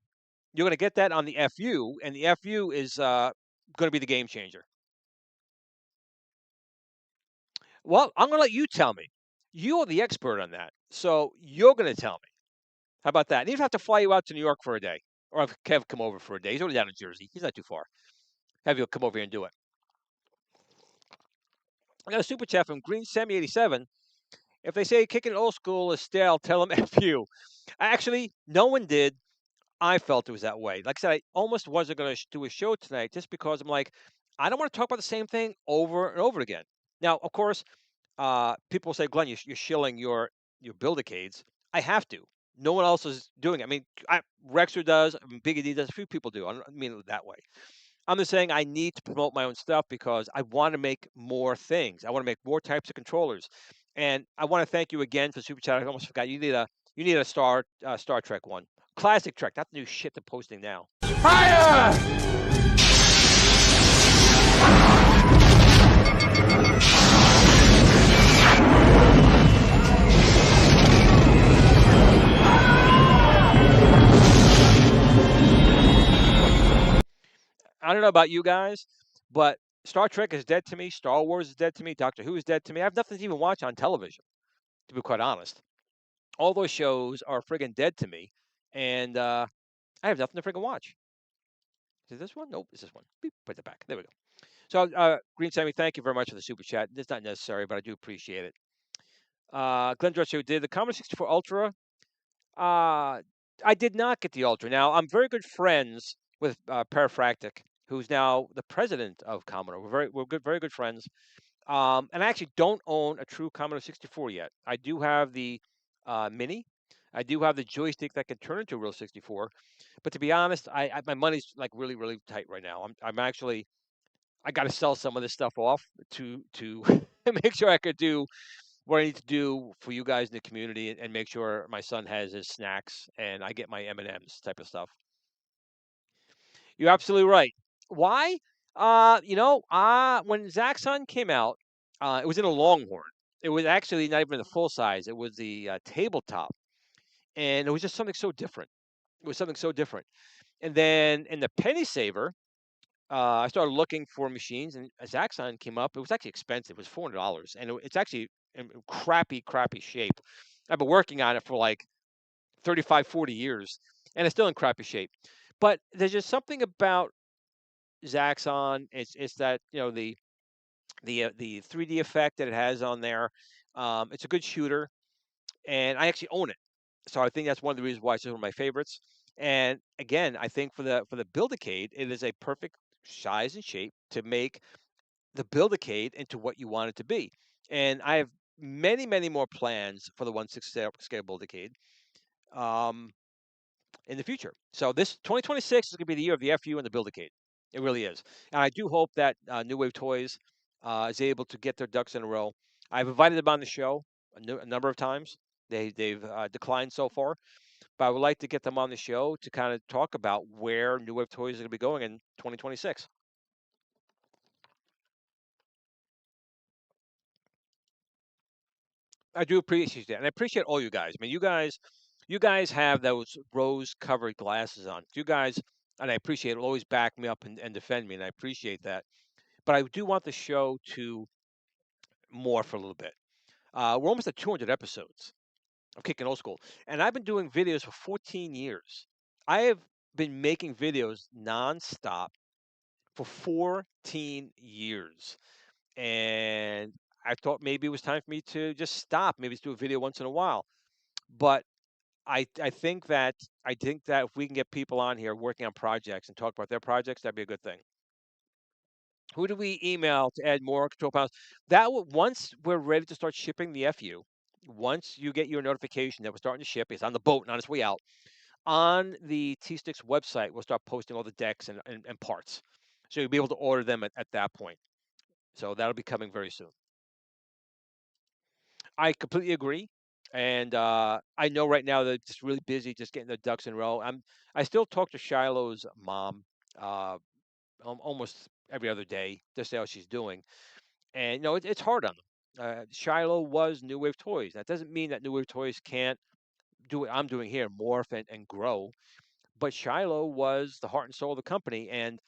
C: You're going to get that on the FU, and the FU is going to be the game changer. Well, I'm going to let you tell me. You are the expert on that. So you're going to tell me. How about that? And you don't have to fly you out to New York for a day. Or have Kev come over for a day. He's already down in Jersey. He's not too far. Have you come over here and do it. I got a super chat from Green Semi 87. If they say kicking old school is stale, tell them F you. Actually, no one did. I felt it was that way. Like I said, I almost wasn't going to do a show tonight just because I'm like, I don't want to talk about the same thing over and over again. Now, of course, people say, Glenn, you're shilling your Build-A-Cades. I have to. No one else is doing it. I mean, Rexer does. I mean, Biggie D does. A few people do. I don't mean it that way. I'm just saying I need to promote my own stuff because I want to make more things. I want to make more types of controllers, and I want to thank you again for Super Chat. I almost forgot. You need a Star Trek one, classic Trek, not the new shit they're posting now.
A: Fire!
C: I don't know about you guys, but Star Trek is dead to me. Star Wars is dead to me. Doctor Who is dead to me. I have nothing to even watch on television, to be quite honest. All those shows are friggin' dead to me, and I have nothing to friggin' watch. Is it this one? Nope, it's this one. Beep, put it back. There we go. So, Green Sammy, thank you very much for the super chat. It's not necessary, but I do appreciate it. Glenn Dresser did the Commodore 64 Ultra. I did not get the Ultra. Now, I'm very good friends with Parafractic, who's now the president of Commodore. Very good friends. And I actually don't own a true Commodore 64 yet. I do have the Mini. I do have the joystick that can turn into a real 64. But to be honest, my money's like really, really tight right now. I'm actually I got to sell some of this stuff off to make sure I could do what I need to do for you guys in the community and make sure my son has his snacks and I get my M&Ms type of stuff. You're absolutely right. Why? When Zaxxon came out, it was in a Longhorn. It was actually not even the full size. It was the tabletop, and it was just something so different. It was something so different. And then in the Penny Saver, I started looking for machines, and a Zaxxon came up. It was actually expensive. It was $400, and it's actually in crappy shape. I've been working on it for like 35, 40 years, and it's still in crappy shape. But there's just something about Zaxxon. It's that the 3D effect that it has on there. It's a good shooter, and I actually own it. So I think that's one of the reasons why it's one of my favorites. And again, I think for the Build-A-Cade, it is a perfect size and shape to make the Build-A-Cade into what you want it to be. And I have many, many more plans for the 1/6 scale Build-A-Cade in the future. So this 2026 is going to be the year of the FU and the Build-A-Cade. It really is. And I do hope that New Wave Toys is able to get their ducks in a row. I've invited them on the show a number of times. They've declined so far, but I would like to get them on the show to kind of talk about where New Wave Toys is going to be going in 2026. I do appreciate that, and I appreciate all you guys. I mean, you guys have those rose-covered glasses on. You guys, and I appreciate it, always back me up and defend me, and I appreciate that. but I do want the show to morph for a little bit. We're almost at 200 episodes of Kicking Old School, and I've been doing videos for 14 years. I have been making videos nonstop for 14 years, and I thought maybe it was time for me to just stop, maybe just do a video once in a while. But I think that if we can get people on here working on projects and talk about their projects, that'd be a good thing. Who do we email to add more control panels? Once we're ready to start shipping the FU, once you get your notification that we're starting to ship, it's on the boat and on its way out. On the T-Sticks website, we'll start posting all the decks and parts. So you'll be able to order them at that point. So that'll be coming very soon. I completely agree. And I know right now they're just really busy, just getting their ducks in a row. I still talk to Shiloh's mom uh, almost every other day to see how she's doing. And it's hard on them. Shiloh was New Wave Toys. That doesn't mean that New Wave Toys can't do what I'm doing here, morph and grow. But Shiloh was the heart and soul of the company, and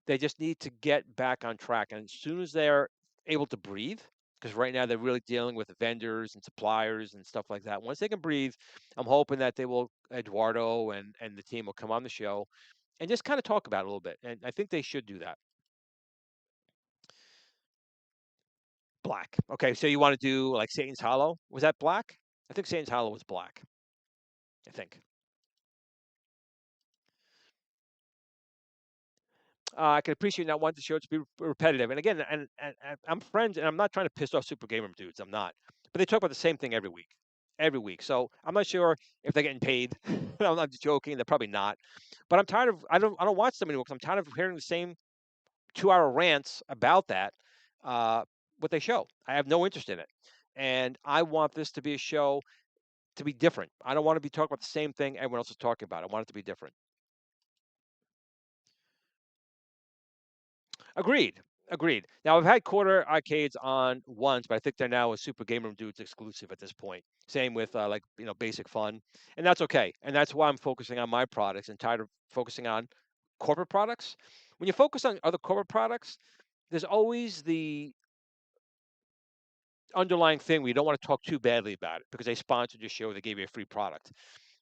C: they just need to get back on track. And as soon as they're able to breathe, because right now they're really dealing with vendors and suppliers and stuff like that. Once they can breathe, I'm hoping that Eduardo and the team will come on the show and just kind of talk about it a little bit. And I think they should do that. Black. Okay, so you want to do like Satan's Hollow? Was that black? I think Satan's Hollow was black. I think. I can appreciate not wanting the show to be repetitive. And again, and I'm friends, and I'm not trying to piss off Super Gamer dudes. I'm not. But they talk about the same thing every week. Every week. So I'm not sure if they're getting paid. I'm not joking. They're probably not. But I'm tired of I don't watch them anymore because I'm tired of hearing the same 2-hour rants about that. What they show. I have no interest in it. And I want this to be a show to be different. I don't want to be talking about the same thing everyone else is talking about. I want it to be different. Agreed. Agreed. Now I've had quarter arcades on once, but I think they're now a Super Game Room Dudes exclusive at this point. Same with Basic Fun, and that's okay. And that's why I'm focusing on my products and tired of focusing on corporate products. When you focus on other corporate products, there's always the underlying thing where you don't want to talk too badly about it because they sponsored your show, they gave you a free product.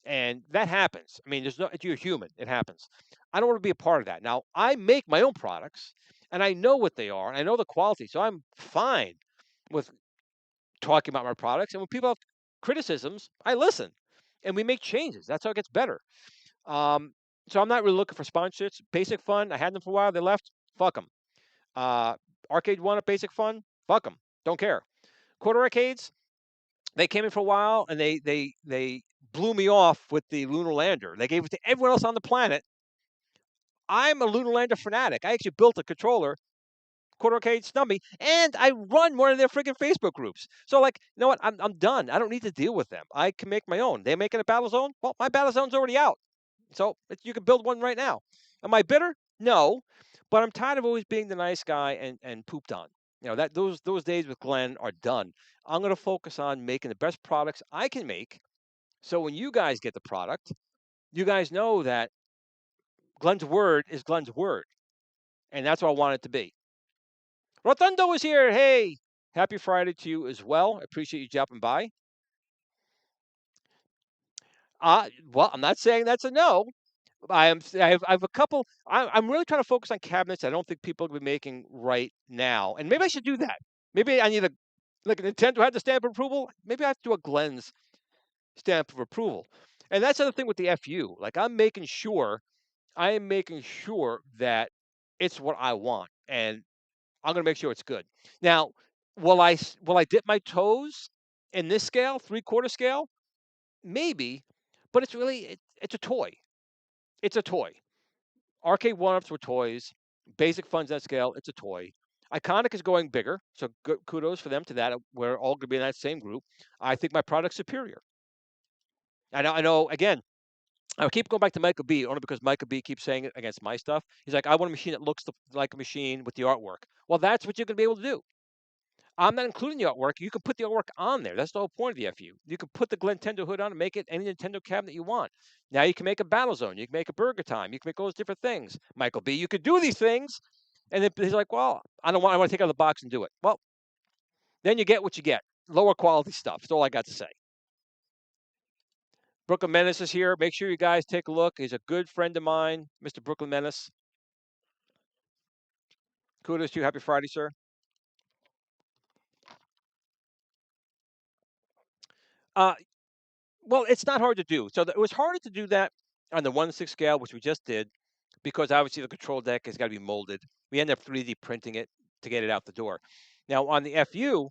C: And that happens. I mean, you're human. It happens. I don't want to be a part of that. Now, I make my own products and I know what they are and I know the quality. So I'm fine with talking about my products. And when people have criticisms, I listen and we make changes. That's how it gets better. So I'm not really looking for sponsorships. Basic Fun, I had them for a while. They left. Fuck them. Arcade One at Basic Fun, fuck them. Don't care. Quarter arcades, they came in for a while and they blew me off with the lunar lander. They gave it to everyone else on the planet. I'm a lunar lander fanatic. I actually built a controller, quarter arcade snubby, and I run one of their freaking Facebook groups. So like, you know what? I'm done. I don't need to deal with them. I can make my own. They're making a battle zone. Well, my battle zone's already out. So you can build one right now. Am I bitter? No, but I'm tired of always being the nice guy and pooped on. Those days with Glenn are done. I'm going to focus on making the best products I can make. So when you guys get the product, you guys know that Glenn's word is Glenn's word, and that's what I want it to be. Rotundo is here. Hey, happy Friday to you as well. I appreciate you dropping by. Well, I'm not saying that's a no. I have a couple. I'm really trying to focus on cabinets I don't think people will be making right now, and maybe I should do that. Maybe I need like Nintendo had the stamp of approval. Maybe I have to do a Glenn's stamp of approval. And that's the other thing with the FU. Like I am making sure that it's what I want, and I'm going to make sure it's good. Now, will I dip my toes in this scale, 3/4 scale? Maybe, but it's a toy. It's a toy. Arcade one-ups were toys. Basic Fun's that scale. It's a toy. Iconic is going bigger, so good, kudos for them to that. We're all going to be in that same group. I think my product's superior. I know. Again, I keep going back to Michael B. only because Michael B. keeps saying it against my stuff. He's like, I want a machine that looks like a machine with the artwork. Well, that's what you're going to be able to do. I'm not including the artwork. You can put the artwork on there. That's the whole point of the FU. You can put the Nintendo hood on and make it any Nintendo cabinet you want. Now you can make a Battle Zone. You can make a Burger Time. You can make all those different things. Michael B., you could do these things. And then he's like, well, I want to take it out of the box and do it. Well, then you get what you get. Lower quality stuff. That's all I got to say. Brooklyn Menace is here. Make sure you guys take a look. He's a good friend of mine, Mr. Brooklyn Menace. Kudos to you. Happy Friday, sir. Well, it's not hard to do. So it was harder to do that on the 1/6 scale, which we just did, because obviously the control deck has got to be molded. We end up 3D printing it to get it out the door. Now on the FU,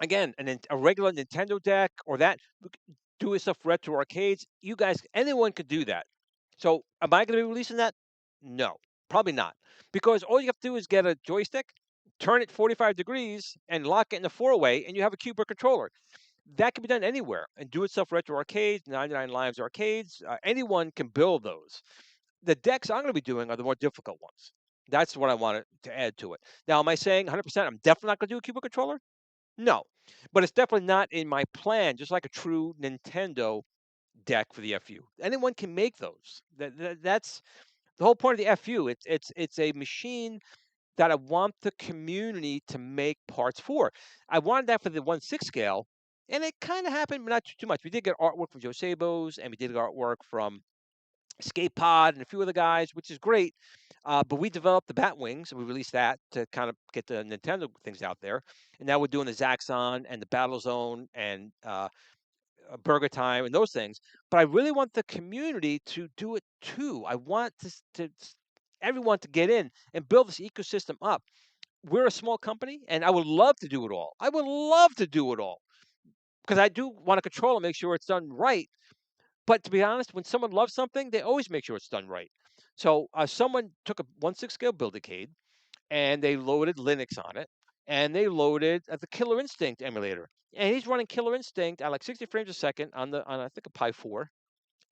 C: again, a regular Nintendo deck or that, do stuff retro arcades. You guys, anyone could do that. So am I going to be releasing that? No, probably not, because all you have to do is get a joystick, turn it 45 degrees, and lock it in the four-way, and you have a keyboard controller. That can be done anywhere. And do-it-self retro arcades, 99 Lives arcades, anyone can build those. The decks I'm going to be doing are the more difficult ones. That's what I wanted to add to it. Now, am I saying 100% I'm definitely not going to do a keyboard controller? No, but it's definitely not in my plan, just like a true Nintendo deck for the FU. Anyone can make those. That's the whole point of the FU. It's a machine that I want the community to make parts for. I wanted that for the 1/6 scale, and it kind of happened, but not too much. We did get artwork from Joe Sabos, and we did get artwork from Skate Pod and a few other guys, which is great. But we developed the Bat Wings, and we released that to kind of get the Nintendo things out there. And now we're doing the Zaxxon and the Battle Zone and Burger Time and those things. But I really want the community to do it too. I want everyone to get in and build this ecosystem up. We're a small company, and I would love to do it all. I would love to do it all because I do want to control and make sure it's done right. But to be honest, when someone loves something, they always make sure it's done right. So someone took a 1/6 scale Build-A-Cade, and they loaded Linux on it, and they loaded the Killer Instinct emulator, and he's running Killer Instinct at like 60 frames a second on I think a Pi 4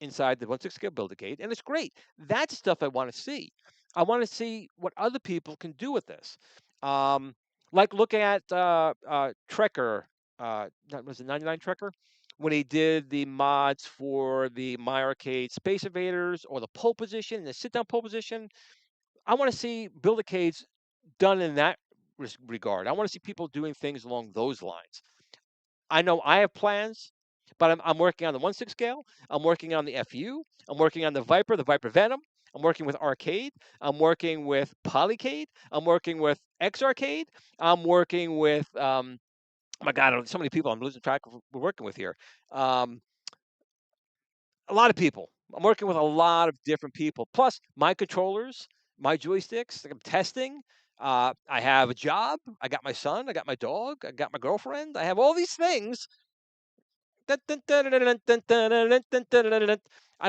C: inside the 1/6 scale Build-A-Cade, and it's great. That's stuff I want to see. I want to see what other people can do with this. Like look at Trekker, that was the 99 Trekker, when he did the mods for the My Arcade Space Invaders or the pole position, the sit down pole position. I want to see Build-A-Cades done in that regard. I want to see people doing things along those lines. I know I have plans, but I'm working on the 1/6 scale. I'm working on the FU. I'm working on the Viper Venom. I'm working with Arcade. I'm working with Polycade. I'm working with X Arcade. I'm working with oh my God, so many people I'm losing track of we're working with here. A lot of people. I'm working with a lot of different people. Plus my controllers, my joysticks. I'm testing. I have a job. I got my son. I got my dog. I got my girlfriend. I have all these things. I don't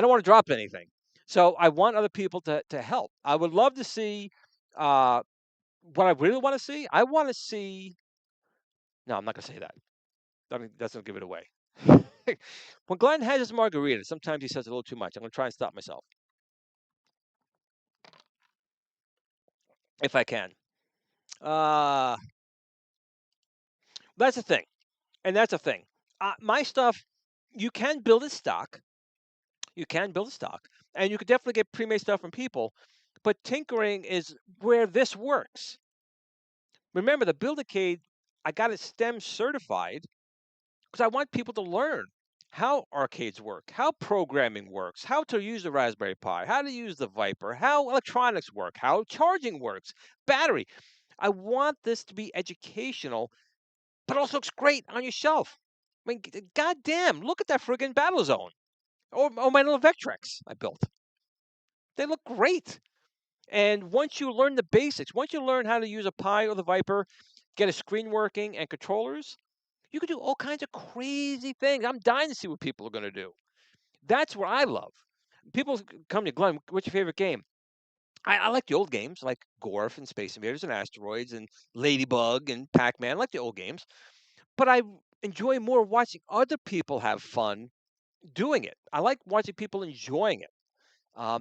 C: want to drop anything. So I want other people to help. I would love to see what I really want to see. I want to see. No, I'm not going to say that. I mean, that's going to give it away. When Glenn has his margarita, sometimes he says a little too much. I'm going to try and stop myself. If I can. That's the thing. And that's a thing. My stuff, you can build it stock. You can build a stock. And you can definitely get pre-made stuff from people. But tinkering is where this works. Remember, the Build-A-Cade, I got it STEM certified because I want people to learn how arcades work, how programming works, how to use the Raspberry Pi, how to use the Viper, how electronics work, how charging works, battery. I want this to be educational, but also looks great on your shelf. I mean, goddamn, look at that friggin' Battle Zone. Or my little Vectrex I built. They look great. And once you learn the basics, once you learn how to use a Pi or the Viper, get a screen working and controllers, you can do all kinds of crazy things. I'm dying to see what people are going to do. That's what I love. People come to Glenn, what's your favorite game? I like the old games like Gorf and Space Invaders and Asteroids and Ladybug and Pac-Man. I like the old games. But I enjoy more watching other people have fun doing it. I like watching people enjoying it.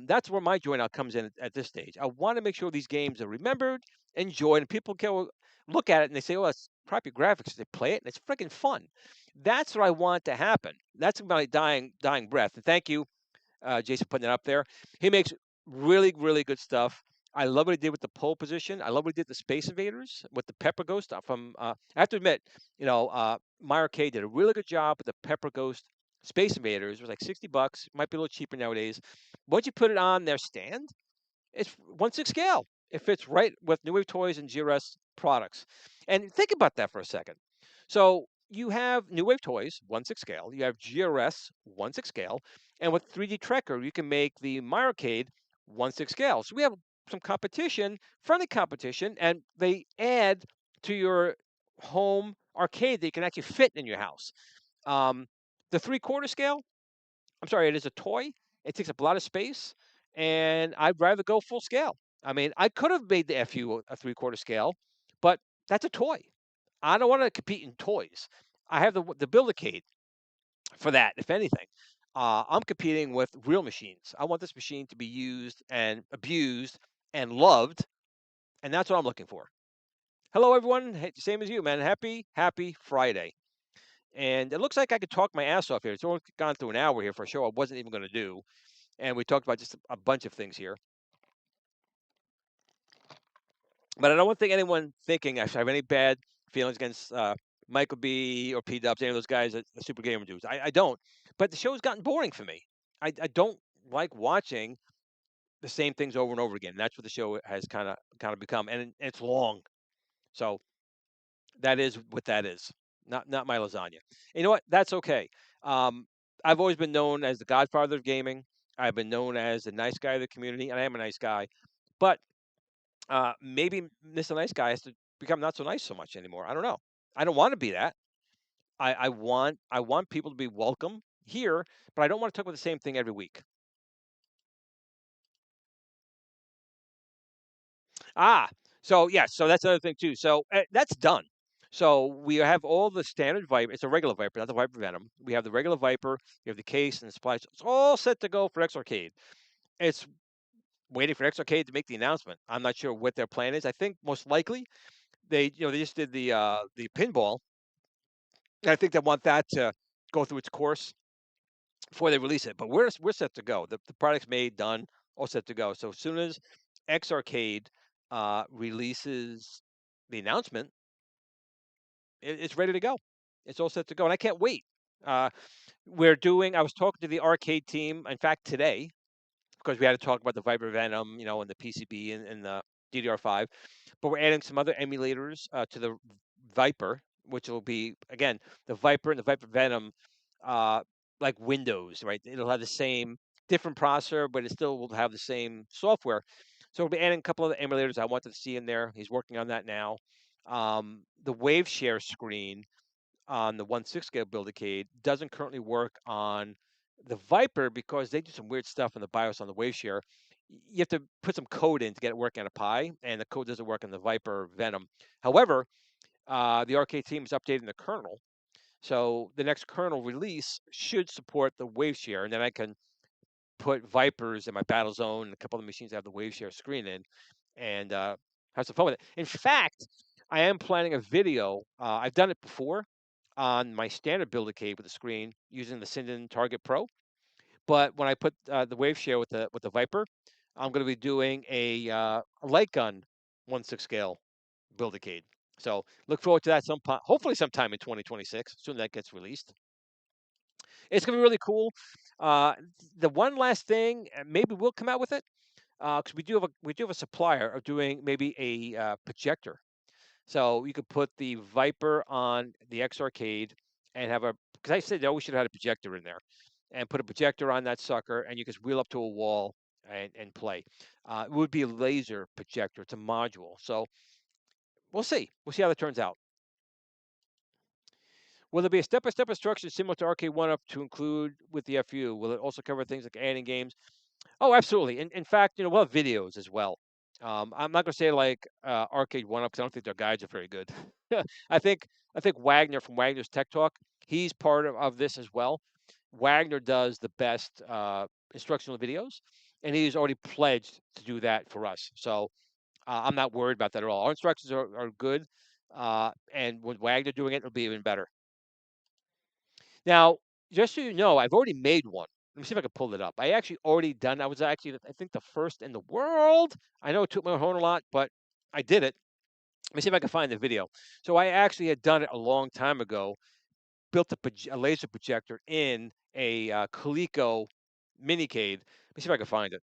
C: That's where my joy now comes in at this stage. I want to make sure these games are remembered, enjoyed, and people can look at it and they say, "Oh, it's crappy graphics." They play it and it's freaking fun. That's what I want to happen. That's my dying breath. And thank you, Jason, putting it up there. He makes really, really good stuff. I love what he did with the pole position. I love what he did with the Space Invaders with the Pepper Ghost from. I have to admit, my arcade did a really good job with the Pepper Ghost Space Invaders. It was like $60. Might be a little cheaper nowadays. Once you put it on their stand, it's 1/6 scale. It fits right with New Wave Toys and GRS products. And think about that for a second. So you have New Wave Toys, 1/6 scale. You have GRS, 1/6 scale. And with 3D Trekker, you can make the My Arcade 1/6 scale. So we have some competition, friendly competition, and they add to your home arcade that you can actually fit in your house. Um, the 3/4 scale, I'm sorry, it is a toy. It takes up a lot of space, and I'd rather go full scale. I mean, I could have made the FU a 3/4 scale, but that's a toy. I don't want to compete in toys. I have the Build-A-cade for that, if anything. I'm competing with real machines. I want this machine to be used and abused and loved, and that's what I'm looking for. Hello, everyone. Hey, same as you, man. Happy Friday. And it looks like I could talk my ass off here. It's only gone through an hour here for a show I wasn't even going to do. And we talked about just a bunch of things here. But I don't want anyone thinking I have any bad feelings against Michael B or P Dubs, any of those guys that the Super Gamer dudes. I don't. But the show's gotten boring for me. I don't like watching the same things over and over again. That's what the show has kind of become, and it's long. So that is what that is. Not my lasagna. You know what? That's okay. Um, I've always been known as the godfather of gaming. I've been known as the nice guy of the community, and I am a nice guy. But maybe Mr. Nice Guy has to become not so nice so much anymore. I don't know. I don't want to be that. I want people to be welcome here, but I don't want to talk about the same thing every week. Ah, so yes, so that's another thing too. So that's done. So we have all the standard Viper. It's a regular Viper, not the Viper Venom. We have the regular Viper. We have the case and the splice. It's all set to go for X Arcade. It's waiting for X Arcade to make the announcement. I'm not sure what their plan is. I think most likely they just did the pinball. And I think they want that to go through its course before they release it. But we're set to go. The product's made, done, all set to go. So as soon as X Arcade releases the announcement, it's ready to go. It's all set to go, and I can't wait. Uh, I was talking to the arcade team, in fact, today, because we had to talk about the Viper Venom, and the PCB and the DDR5. But we're adding some other emulators to the Viper, which will be again the Viper and the Viper Venom, uh, like Windows, right? It'll have the same different processor, but it still will have the same software. So we'll be adding a couple of the emulators I wanted to see in there. He's working on that now. The Wave Share screen on the 1/6 scale Build-A-cade doesn't currently work on the Viper because they do some weird stuff in the BIOS on the WaveShare. You have to put some code in to get it working on a Pi, and the code doesn't work on the Viper Venom. However, the arcade team is updating the kernel, so the next kernel release should support the WaveShare, and then I can put Vipers in my Battle Zone and a couple of the machines that have the WaveShare screen in, and have some fun with it. In fact, I am planning a video. I've done it before on my standard Build-A-cade with the screen using the Sinden Target Pro. But when I put the wave share with the Viper, I'm going to be doing a light gun 1/6 scale Build-A-cade. So look forward to that hopefully sometime in 2026, soon that gets released. It's going to be really cool. The one last thing, maybe we'll come out with it because we do have a supplier of doing maybe a projector. So you could put the Viper on the X Arcade and have because I said they always should have had a projector in there, and put a projector on that sucker, and you just wheel up to a wall and play. It would be a laser projector. It's a module. So we'll see. We'll see how that turns out. Will there be a step-by-step instruction similar to Arcade 1-Up to include with the FU? Will it also cover things like adding games? Oh, absolutely. In fact, we'll have videos as well. I'm not going to say like Arcade 1-Up because I don't think their guides are very good. I think Wagner from Wagner's Tech Talk, he's part of this as well. Wagner does the best instructional videos, and he's already pledged to do that for us. So I'm not worried about that at all. Our instructions are good, and with Wagner doing it, it'll be even better. Now, just so you know, I've already made one. Let me see if I can pull it up. I actually already done. I was actually, I think, the first in the world. I know it took my horn a lot, but I did it. Let me see if I can find the video. So I actually had done it a long time ago. Built a laser projector in a Coleco minicade. Let me see if I can find it.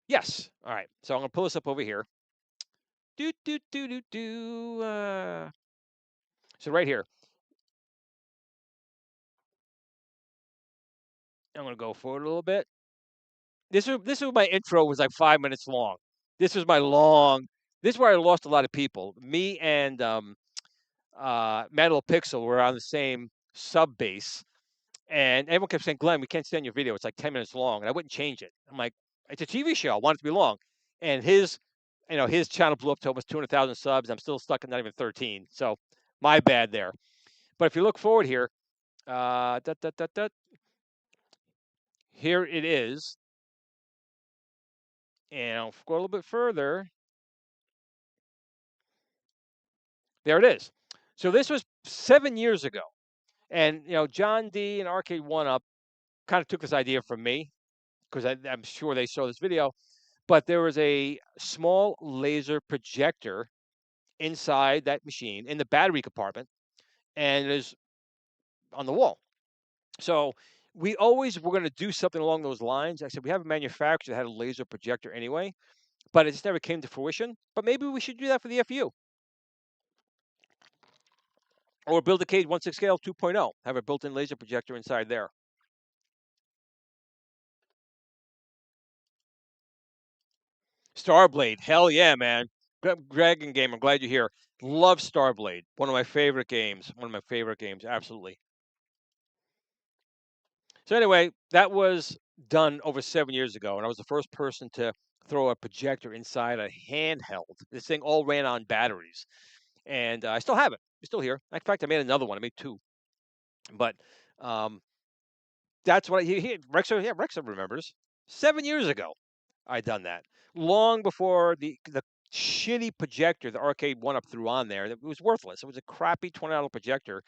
C: Yes. All right. So I'm gonna pull this up over here. Do do do do do. So right here, I'm gonna go forward a little bit. This was my intro. Was like 5 minutes long. This was my long. This is where I lost a lot of people. Me and Metal Pixel were on the same sub base, and everyone kept saying, "Glenn, we can't stand your video. It's like 10 minutes long," and I wouldn't change it. I'm like, "It's a TV show. I want it to be long." And his channel blew up to almost 200,000 subs. I'm still stuck at not even 13. So my bad there. But if you look forward here, dut, dut, dut, dut, here it is. And I'll go a little bit further. There it is. So this was 7 years ago. And, John D and Arcade One Up kind of took this idea from me because I'm sure they saw this video. But there was a small laser projector inside that machine in the battery compartment, and it is on the wall. So we always were going to do something along those lines. I said, we have a manufacturer that had a laser projector anyway, but it just never came to fruition. But maybe we should do that for the FU. Or Build-A-Cade 1/6 scale 2.0. Have a built-in laser projector inside there. Starblade. Hell yeah, man. Dragon game. I'm glad you're here. Love Starblade. One of my favorite games. One of my favorite games. Absolutely. So anyway, that was done over 7 years ago, and I was the first person to throw a projector inside a handheld. This thing all ran on batteries, and I still have it. It's still here. In fact, I made another one. I made two, but um, that's what Rexa remembers. 7 years ago, I done that. Long before the shitty projector the Arcade One Up threw on there. It was worthless. It was a crappy $20 projector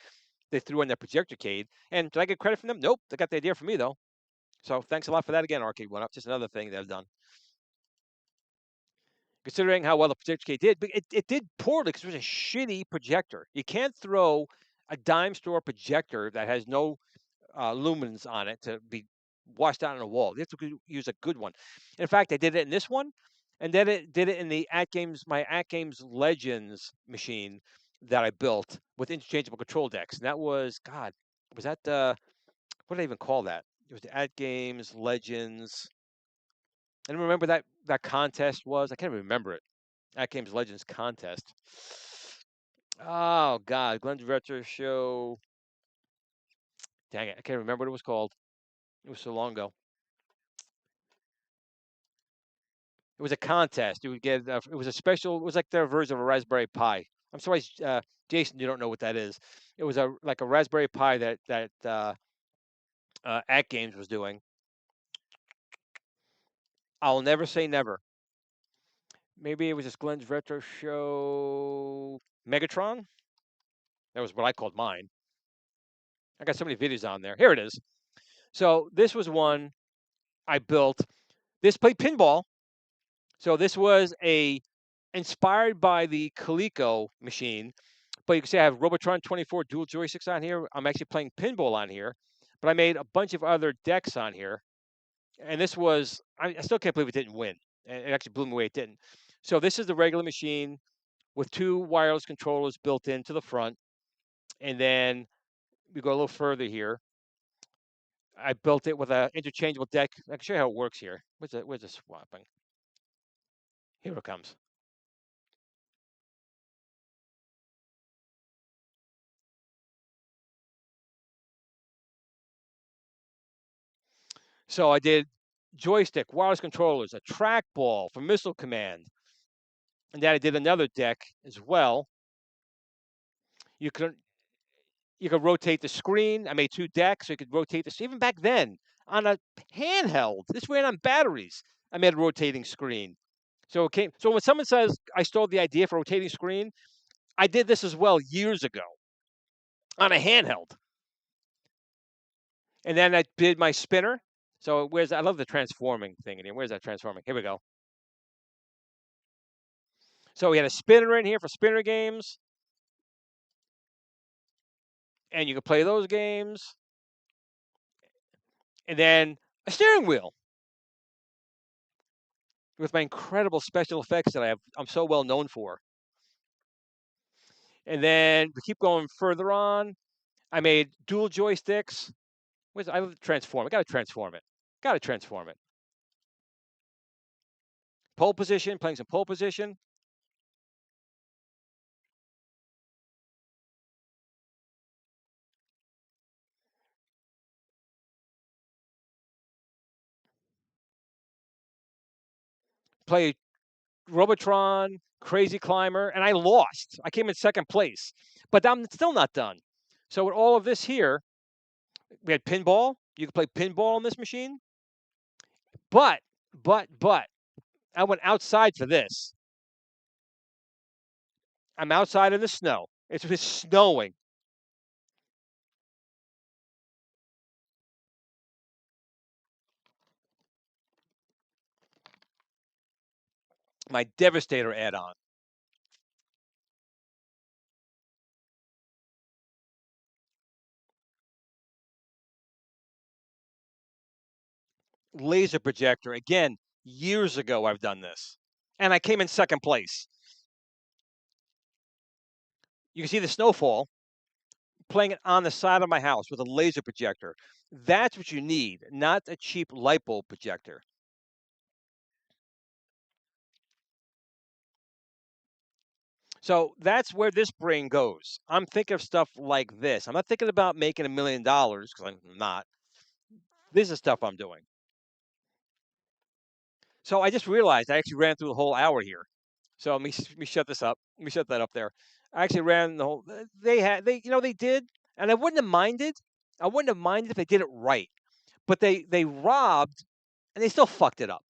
C: they threw in their Projector-Cade. And did I get credit from them? Nope. They got the idea from me though. So thanks a lot for that again, Arcade One Up. Just another thing that I've done. Considering how well the Projector-Cade did, but it did poorly because it was a shitty projector. You can't throw a dime store projector that has no lumens on it to be washed out on a wall. You have to use a good one. In fact, I did it in this one, and then it did it in the my At Games Legends machine that I built with interchangeable control decks. And that was, God, was that what did I even call that? It was the At Games Legends. I don't remember that contest was. I can't even remember it. At Games Legends contest. Oh God, Glenn's Retro Show. Dang it, I can't remember what it was called. It was so long ago. It was a contest. You would get. It was a special. It was like their version of a Raspberry Pi. I'm sorry, Jason, you don't know what that is. It was like a Raspberry Pi that At Games was doing. I'll never say never. Maybe it was just Glenn's Retro Show Megatron. That was what I called mine. I got so many videos on there. Here it is. So this was one I built. This played pinball. So this was inspired by the Coleco machine, but you can see I have Robotron 24 dual joysticks on here. I'm actually playing pinball on here, but I made a bunch of other decks on here. And this was, I still can't believe it didn't win. It actually blew me away. It didn't. So this is the regular machine with two wireless controllers built into the front. And then we go a little further here. I built it with an interchangeable deck. I can show you how it works here. Where's the swapping? Here it comes. So I did joystick, wireless controllers, a trackball for Missile Command. And then I did another deck as well. You could rotate the screen. I made two decks, so you could rotate this. Even back then, on a handheld, this ran on batteries. I made a rotating screen. So when someone says I stole the idea for rotating screen, I did this as well years ago on a handheld. And then I did my spinner. So I love the transforming thing in here. Where's that transforming? Here we go. So we had a spinner in here for spinner games. And you can play those games. And then a steering wheel with my incredible special effects that I'm so well known for. And then we keep going further on. I made dual joysticks. I love transform. I got to transform it. Pole position, playing some pole position. Play Robotron, Crazy Climber, and I lost. I came in second place, but I'm still not done. So with all of this here, we had pinball. You can play pinball on this machine. But, I went outside for this. I'm outside in the snow. It's just snowing. My Devastator add-on. Laser projector. Again, years ago I've done this. And I came in second place. You can see the snowfall. Playing it on the side of my house with a laser projector. That's what you need, not a cheap light bulb projector. So that's where this brain goes. I'm thinking of stuff like this. I'm not thinking about making $1 million because I'm not. This is stuff I'm doing. So I just realized I actually ran through the whole hour here. So let me shut this up. Let me shut that up there. I actually ran the whole. They did, and I wouldn't have minded. I wouldn't have minded if they did it right. But they robbed, and they still fucked it up.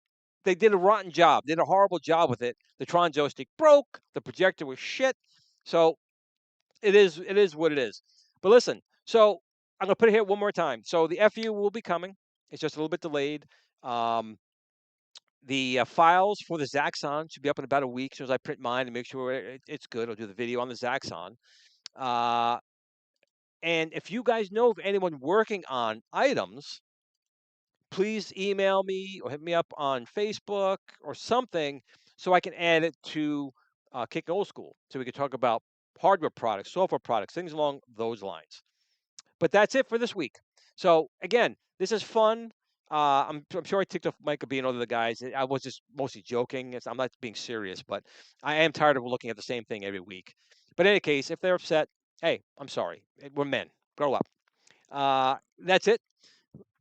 C: They did a rotten job. Did a horrible job with it. The Tron joystick broke. The projector was shit. So it is what it is. But listen, so I'm gonna put it here one more time. So the FU will be coming. It's just a little bit delayed. The files for the Zaxxon should be up in about a week. As soon as I print mine and make sure it's good, I'll do the video on the Zaxxon. And if you guys know of anyone working on items, please email me or hit me up on Facebook or something so I can add it to Kicking Old School so we can talk about hardware products, software products, things along those lines. But that's it for this week. So again, this is fun. I'm sure I ticked off Mike being all the guys. I was just mostly joking. I'm not being serious, but I am tired of looking at the same thing every week. But in any case, if they're upset, hey, I'm sorry. We're men. Grow up. That's it.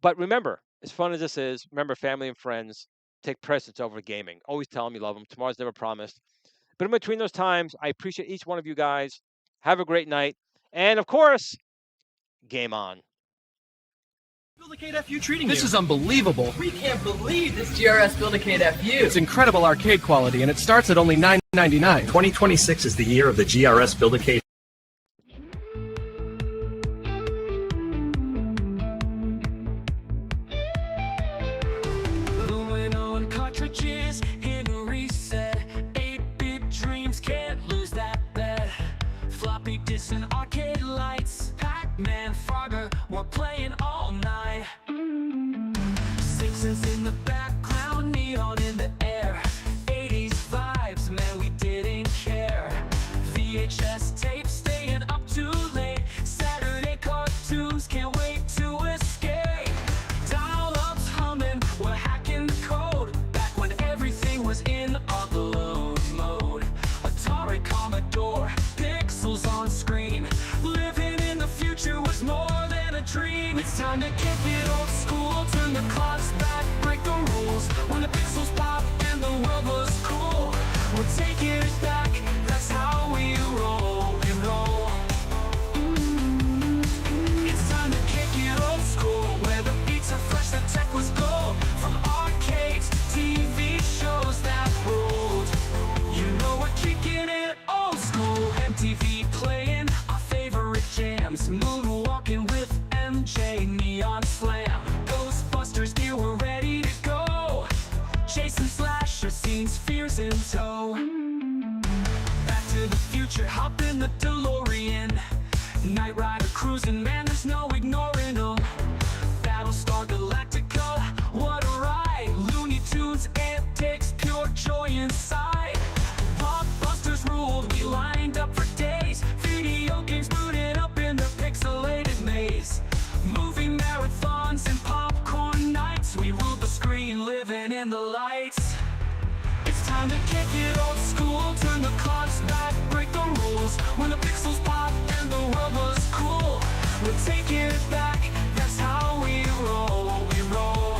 C: But remember, as fun as this is, remember family and friends take precedence over gaming. Always tell them you love them. Tomorrow's never promised. But in between those times, I appreciate each one of you guys. Have a great night. And of course, game on.
D: Build-A-cade FU treating
E: This
D: you.
E: is unbelievable.
D: We can't believe this GRS Build-A-cade FU.
E: It's incredible arcade quality, and it starts at only $9.99.
F: 2026 is the year of the GRS Build-A-Case.
A: Lumen cartridges, hidden reset. 8-bit dreams, can't lose that bet. Floppy disks and arcade lights. Pac-Man, Frogger, we're playing all night. Sixes in the background, neon in the air. 80s vibes, man, we didn't care. VHS tapes, staying up too late. Saturday cartoons, can't wait to escape. Dial-ups humming, we're hacking the code. Back when everything was in upload mode. Atari, Commodore, pixels on screen. Living in the future was more than a dream. It's time to kick it old school. Turn the clocks back, break the rules. When the pixels pop and the world was cool. We're taking it back, that's how we roll and roll. It's time to kick it old school. Where the beats are fresh, the tech was gold. From arcades, TV shows that ruled. You know we're kicking it old school. MTV gears in tow. Back to the future, hop in the DeLorean. Night Rider cruising, man, there's no ignoring 'em. Battlestar Galactica, what a ride. Looney Tunes, antics, pure joy inside. Blockbusters ruled, we lined up for days. Video games booted up in the pixelated maze. Movie marathons and popcorn nights. We ruled the screen, living in the lights. It's time to kick it old school. Turn the clocks back, break the rules. When the pixels pop and the world was cool, we're taking it back, that's how we roll, we roll.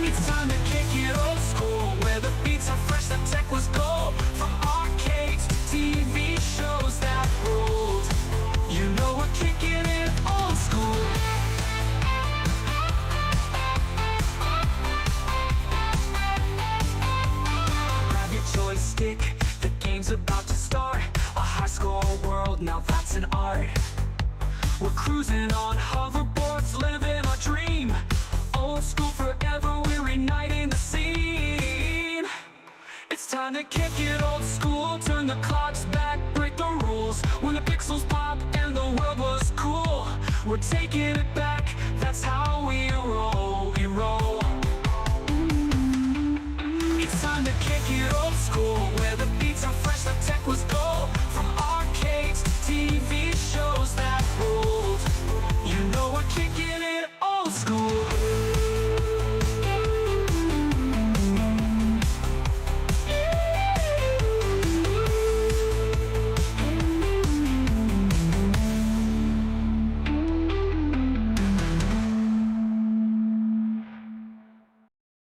A: It's time to kick it old school, where the beats are fresh, the tech was gold. From arcades to TV shows that ruled, you know we're kicking it old school. Grab your joystick, the game's about to start. A high score world, now that's an art. We're cruising on hoverboards, living our dream. Old school forever, we're igniting the scene. It's time to kick it old school. Turn the clocks back, break the rules. When the pixels pop and the world was cool, we're taking it back.